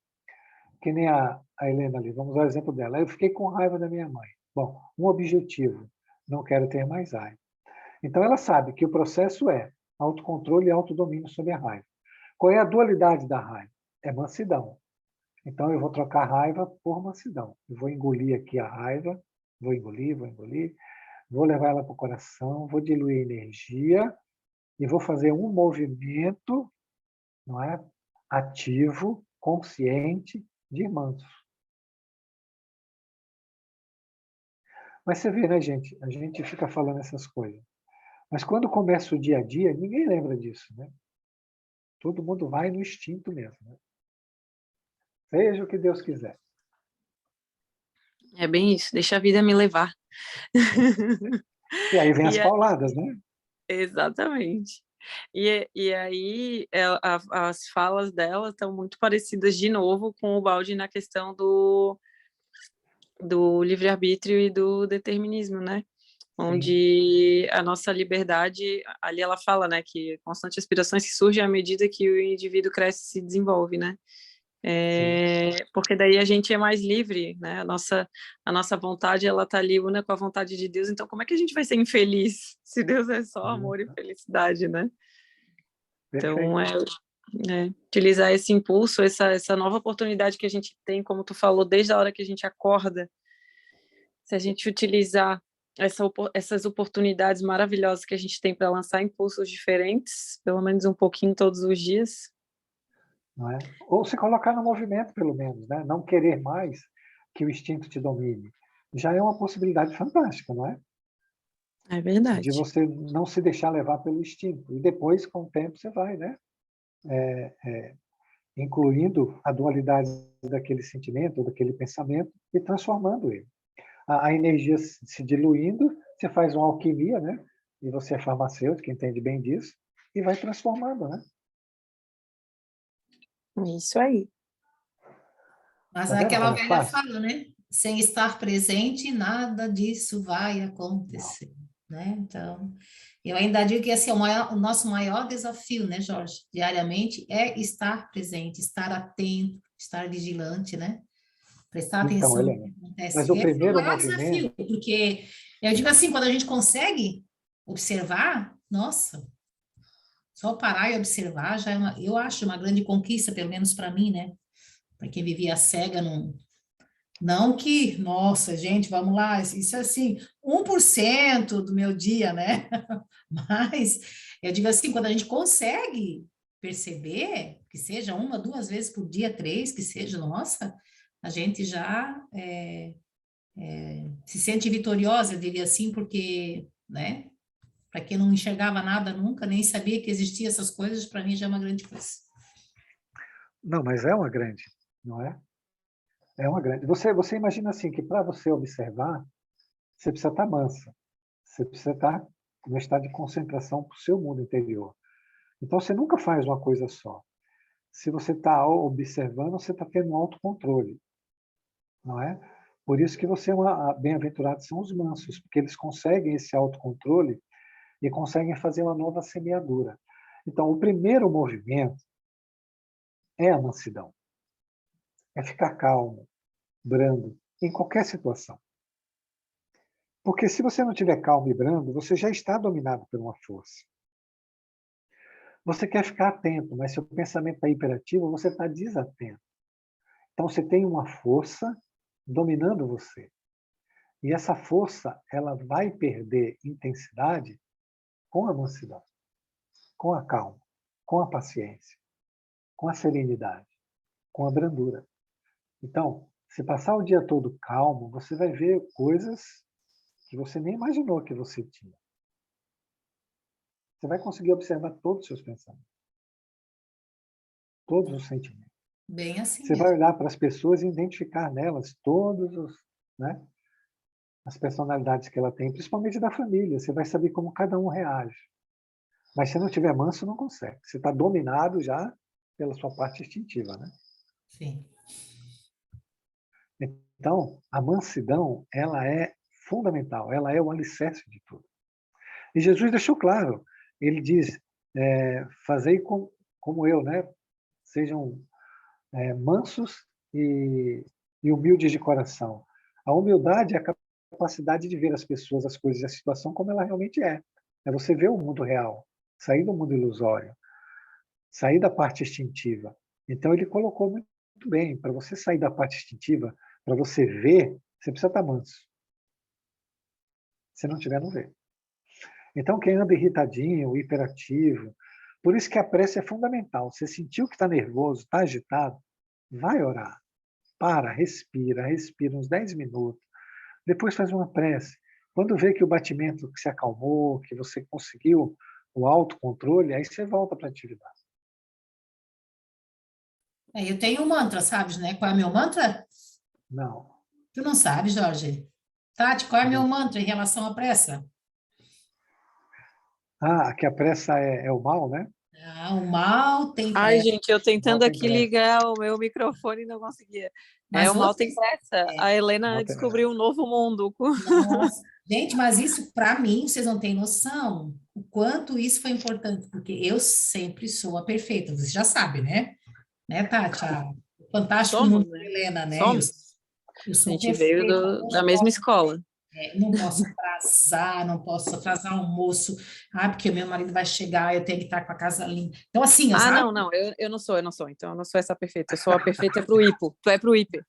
Que nem a Helena ali, vamos ao exemplo dela. Eu fiquei com raiva da minha mãe. Bom, um objetivo, não quero ter mais raiva. Então, ela sabe que o processo é autocontrole e autodomínio sobre a raiva. Qual é a dualidade da raiva? É mansidão. Então, eu vou trocar a raiva por mansidão. Eu vou engolir aqui a raiva, vou engolir, vou levar ela para o coração, vou diluir a energia e vou fazer um movimento, não é, ativo, consciente, de manso. Mas você vê, né, gente? A gente fica falando essas coisas. Mas quando começa o dia a dia, ninguém lembra disso, né? Todo mundo vai no instinto mesmo, né? Seja o que Deus quiser. É bem isso, deixa a vida me levar. E aí vem as E pauladas, né? exatamente. E aí as falas dela estão muito parecidas de novo com o Baldi na questão do livre-arbítrio e do determinismo, né? Sim. Onde a nossa liberdade, ali ela fala, né, que constantes aspirações que surgem à medida que o indivíduo cresce e se desenvolve, né? Porque daí a gente é mais livre, né? A nossa vontade, ela tá ali una com a vontade de Deus, então como é que a gente vai ser infeliz se Deus é só amor e felicidade, né? Então, utilizar esse impulso, essa nova oportunidade que a gente tem, como tu falou, desde a hora que a gente acorda, se a gente utilizar essas oportunidades maravilhosas que a gente tem para lançar impulsos diferentes, pelo menos um pouquinho todos os dias. Não é? Ou se colocar no movimento, pelo menos, né? Não querer mais que o instinto te domine. Já é uma possibilidade fantástica, não é? É verdade. De você não se deixar levar pelo instinto. E depois, com o tempo, você vai, né? Incluindo a dualidade daquele sentimento, daquele pensamento, e transformando ele. A energia se diluindo, você faz uma alquimia, né? E você é farmacêutico, entende bem disso, e vai transformando, né? Isso aí. Mas Tá vendo aquela como é velha fácil? fala, né? Sem estar presente, nada disso vai acontecer. né? Então, eu ainda digo que esse é o nosso maior desafio, né, Jorge? Diariamente, é estar presente, estar atento, estar vigilante, né? Prestar Então, atenção no Helena, que acontece. mas o Esse é o primeiro maior movimento, desafio, porque eu digo assim, quando a gente consegue observar, nossa, só parar e observar já é eu acho uma grande conquista, pelo menos para mim, né? Para quem vivia cega, não que, nossa, gente, vamos lá, isso é assim, 1% do meu dia, né? Mas eu digo assim, quando a gente consegue perceber, que seja uma, duas vezes por dia, três, que seja, nossa, a gente já se sente vitoriosa, eu diria assim, porque, né? Para quem não enxergava nada nunca, nem sabia que existiam essas coisas, para mim já é uma grande coisa. não, mas é uma grande, não é? É uma grande. Você imagina assim, que para você observar, você precisa estar mansa, você precisa estar no estado de concentração para o seu mundo interior. Então, você nunca faz uma coisa só. Se você está observando, você está tendo um autocontrole, não é? Por isso que você é bem-aventurado são os mansos, porque eles conseguem esse autocontrole e conseguem fazer uma nova semeadura. Então, o primeiro movimento é a mansidão, é ficar calmo, brando, em qualquer situação. Porque se você não estiver calmo e brando, você já está dominado por uma força. Você quer ficar atento, mas seu pensamento está hiperativo, você está desatento. Então, você tem uma força dominando você. E essa força, ela vai perder intensidade com a mansidão, com a calma, com a paciência, com a serenidade, com a brandura. Então, se passar o dia todo calmo, você vai ver coisas que você nem imaginou que você tinha. Você vai conseguir observar todos os seus pensamentos, todos os sentimentos. Bem assim Você vai mesmo. olhar para as pessoas e identificar nelas todos né, as personalidades que ela tem, principalmente da família. Você vai saber como cada um reage. Mas se não tiver manso, não consegue. Você está dominado já pela sua parte instintiva, né? Sim. Então, a mansidão, ela é fundamental, ela é o alicerce de tudo. E Jesus deixou claro, ele diz, fazei como eu, né? Sejam mansos e humildes de coração. A humildade é a capacidade de ver as pessoas, as coisas e a situação como ela realmente é. É você ver o mundo real, sair do mundo ilusório, sair da parte instintiva. Então, ele colocou muito bem, para você sair da parte instintiva, para você ver, você precisa estar manso. Se não tiver, não vê. Então, quem anda irritadinho, hiperativo, por isso que a prece é fundamental. Você sentiu que está nervoso, está agitado, vai orar. Para, respira uns 10 minutos. Depois faz uma prece. Quando vê que o batimento se acalmou, que você conseguiu o autocontrole, aí você volta para a atividade. Eu tenho um mantra, sabes, né? Qual é o meu mantra? Não. Tu não sabes, Jorge? Tati, qual é o meu Não. mantra em relação à pressa? Que a pressa é o mal, né? O mal tem Ai, pressa. gente, eu O mal tentando tem aqui pressa. ligar o meu microfone e não conseguia. Mas O mal tem vocês, pressa. A O Helena mal tem pressa. descobriu um novo mundo. nossa, gente, mas isso para mim, vocês não têm noção o quanto isso foi importante, porque eu sempre sou a perfeita, você já sabe, né? Né, Tati? O fantástico mundo Somos, da né? Helena, né? Eu, Somos. eu A sou gente veio perfeita, da mesma escola. não posso atrasar, não posso atrasar o almoço, porque o meu marido vai chegar, eu tenho que estar com a casa limpa. Então, assim, sabe? Não, eu não sou. Então eu não sou essa perfeita. Eu sou a perfeita pro hipo. Tu é pro hiper.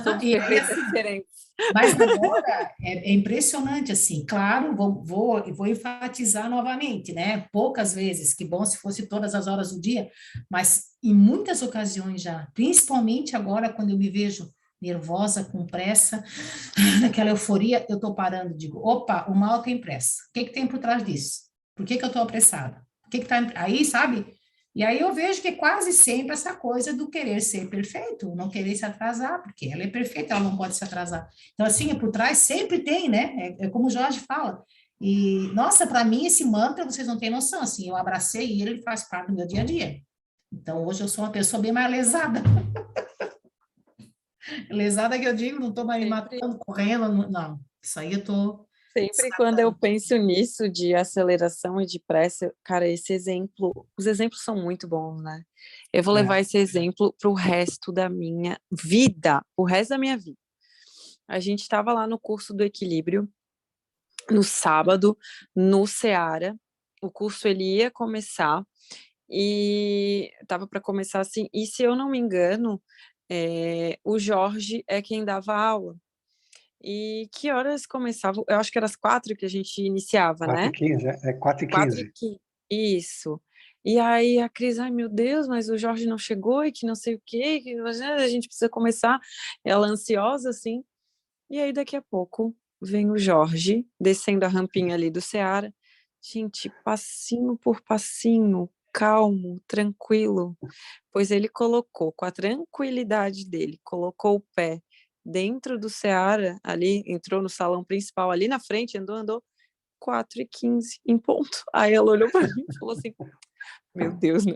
Somos E aí, perfeitas assim, diferentes. mas agora é impressionante, assim, claro, vou enfatizar novamente, né? Poucas vezes, que bom se fosse todas as horas do dia, mas em muitas ocasiões já, principalmente agora quando eu me vejo nervosa, com pressa, naquela euforia, eu estou parando e digo, opa, o mal tem pressa. O que que tem por trás disso? Por que que eu estou apressada? O que que tá aí, sabe? E aí eu vejo que quase sempre essa coisa do querer ser perfeito, não querer se atrasar, porque ela é perfeita, ela não pode se atrasar. Então, assim, por trás sempre tem, né? É como o Jorge fala. E, nossa, para mim, esse mantra, vocês não têm noção, assim, eu abracei ele faz parte do meu dia a dia. Então, hoje eu sou uma pessoa bem mais lesada. Lesada que eu digo, não estou mais me Sempre. matando, correndo, não. Isso aí eu estou Sempre quando eu penso nisso de aceleração e de pressa, cara, esse exemplo, os exemplos são muito bons, né? Eu vou levar esse exemplo para o resto da minha vida, o resto da minha vida. A gente estava lá no curso do equilíbrio, no sábado, no Seara. O curso ele ia começar e estava para começar assim. E se eu não me engano, o Jorge é quem dava aula. E que horas começava? Eu acho que era às 4 que a gente iniciava, 4 né? e 15, é 4 e 15. 4h15. Isso. E aí a Cris, ai meu Deus, mas o Jorge não chegou e que não sei o quê, que a gente precisa começar. Ela ansiosa, assim. E aí daqui a pouco vem o Jorge descendo a rampinha ali do Seara. Gente, passinho por passinho, calmo, tranquilo. Pois ele colocou, com a tranquilidade dele, colocou o pé dentro do Seara, ali, entrou no salão principal, ali na frente, andou, 4h15, em ponto. Aí ela olhou para mim e falou assim, meu Deus, né?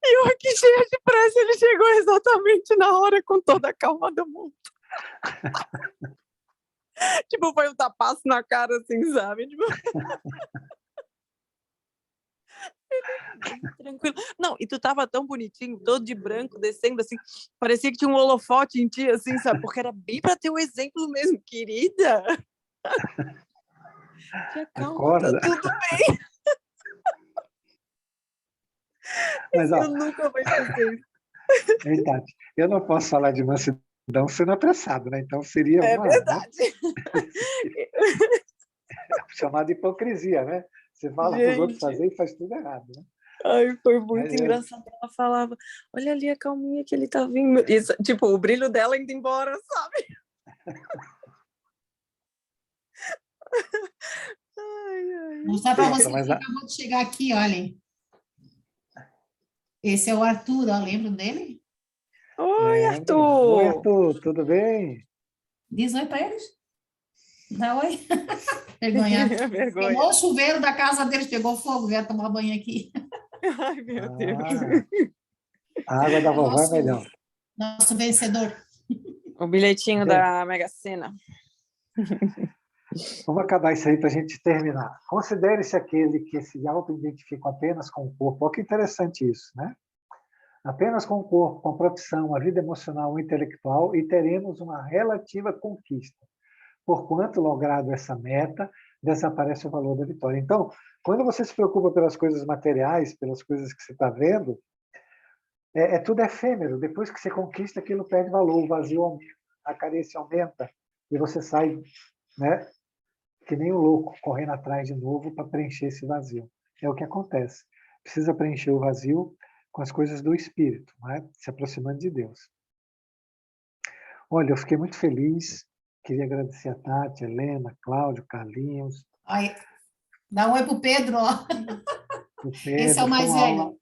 E eu aqui cheia de pressa, ele chegou exatamente na hora, com toda a calma do mundo. Tipo, foi um tapaço na cara, assim, sabe? Tipo... Tranquilo. Não, e tu tava tão bonitinho, todo de branco, descendo assim, parecia que tinha um holofote em ti, assim, sabe? Porque era bem para ter um exemplo mesmo, querida. Tia, calma, Acorda. tá tudo bem. Mas, ó, Eu nunca vou esquecer isso. hein, Tati, eu não posso falar de mansidão sendo apressado, né? Então seria É uma, né, verdade. chamada hipocrisia, né? Você fala para os outros Gente, fazer e faz tudo errado, né? ai, foi Mas muito engraçado. Ela falava, olha ali a calminha que ele tá vindo. Isso, tipo, o brilho dela indo embora, sabe? Ai, ai. Vou mostrar para Nossa, vocês mas que acabou de chegar aqui, olhem. Esse é o Arthur, ó, lembram dele? Oi, Oi, Arthur! Arthur, tudo bem? Diz oi para eles. Dá oi. Vergonha. Vergonha. Pegou o chuveiro da casa deles, pegou fogo, vieram tomar banho aqui. Ai, meu Deus. Ah, a água da É o vovó é melhor. nosso vencedor. O bilhetinho Bem, da Mega Sena. vamos acabar isso aí para a gente terminar. Considere-se aquele que se auto-identifica apenas com o corpo. Olha que interessante isso, né? Apenas com o corpo, com a profissão, a vida emocional ou intelectual, e teremos uma relativa conquista. Porquanto, logrado essa meta, desaparece o valor da vitória. Então, quando você se preocupa pelas coisas materiais, pelas coisas que você está vendo, é tudo efêmero. Depois que você conquista, aquilo perde valor, o vazio aumenta, a carência aumenta, e você sai, né, que nem um louco, correndo atrás de novo para preencher esse vazio. É o que acontece. Precisa preencher o vazio com as coisas do Espírito, né? Se aproximando de Deus. Olha, eu fiquei muito feliz. Queria agradecer a Tati, a Helena, Cláudio, Carlinhos, Aí, dá um oi pro Pedro, ó. o Esse é o Pedro. Foi mais uma aula velho.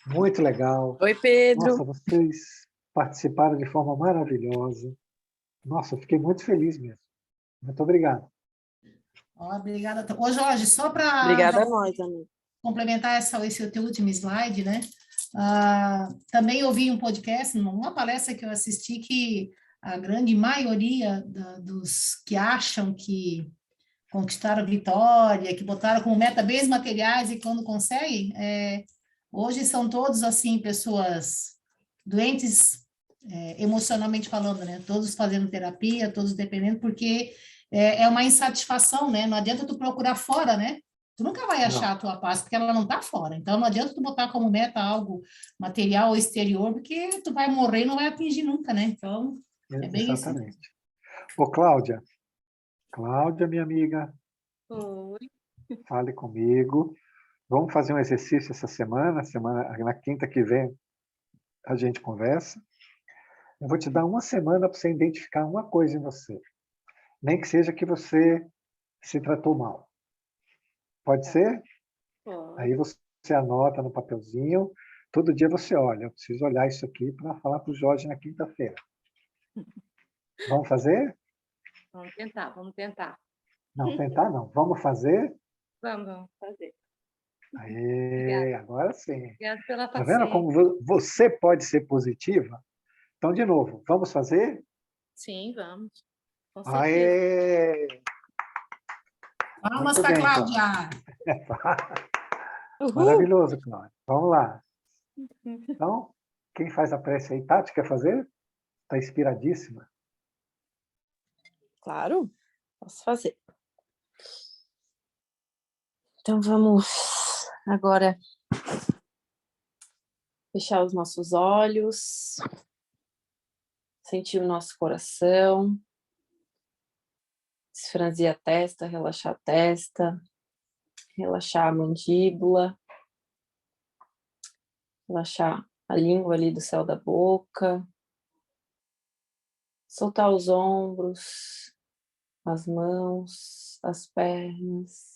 muito legal. Oi, Pedro. Nossa, vocês participaram de forma maravilhosa. Nossa, eu fiquei muito feliz mesmo. Muito obrigado. Ó, obrigada. Ô, Jorge, só para Obrigada a nós, amigo. complementar esse teu último slide, né? Também ouvi um podcast, uma palestra que eu assisti, que a grande maioria dos que acham que conquistaram vitória, que botaram como meta bens materiais e quando conseguem, hoje são todos, assim, pessoas doentes, emocionalmente falando, né? Todos fazendo terapia, todos dependendo, porque é uma insatisfação, né? Não adianta tu procurar fora, né? Tu nunca vai achar Não, a tua paz, porque ela não está fora. Então, não adianta tu botar como meta algo material ou exterior, porque tu vai morrer e não vai atingir nunca, né? Então, é bem isso. exatamente. Ô, Cláudia, minha amiga, Oi. fale comigo. Vamos fazer um exercício essa semana, na quinta que vem a gente conversa. Eu vou te dar uma semana para você identificar uma coisa em você. Nem que seja que você se tratou mal. Pode ser? Pode. Aí você anota no papelzinho. Todo dia você olha. Eu preciso olhar isso aqui para falar para o Jorge na quinta-feira. Vamos fazer? Vamos tentar. Não, tentar não. Vamos fazer? Vamos fazer. Aê, agora sim. Obrigada pela Tá vendo paciência. como você pode ser positiva? Então, de novo, vamos fazer? Sim, vamos. Com certeza. Aê! Palmas Muito para bem, Cláudia. Uhul! Maravilhoso, Cláudia. Vamos lá. Então, quem faz a prece aí? Tati, quer fazer? Está inspiradíssima. Claro, posso fazer. Então vamos agora fechar os nossos olhos, sentir o nosso coração, desfranzir a testa, relaxar a mandíbula, relaxar a língua ali do céu da boca, soltar os ombros, as mãos, as pernas.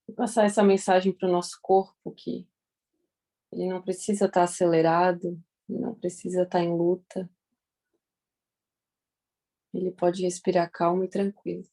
E passar essa mensagem para o nosso corpo que ele não precisa estar acelerado, ele não precisa estar em luta. Ele pode respirar calmo e tranquilo.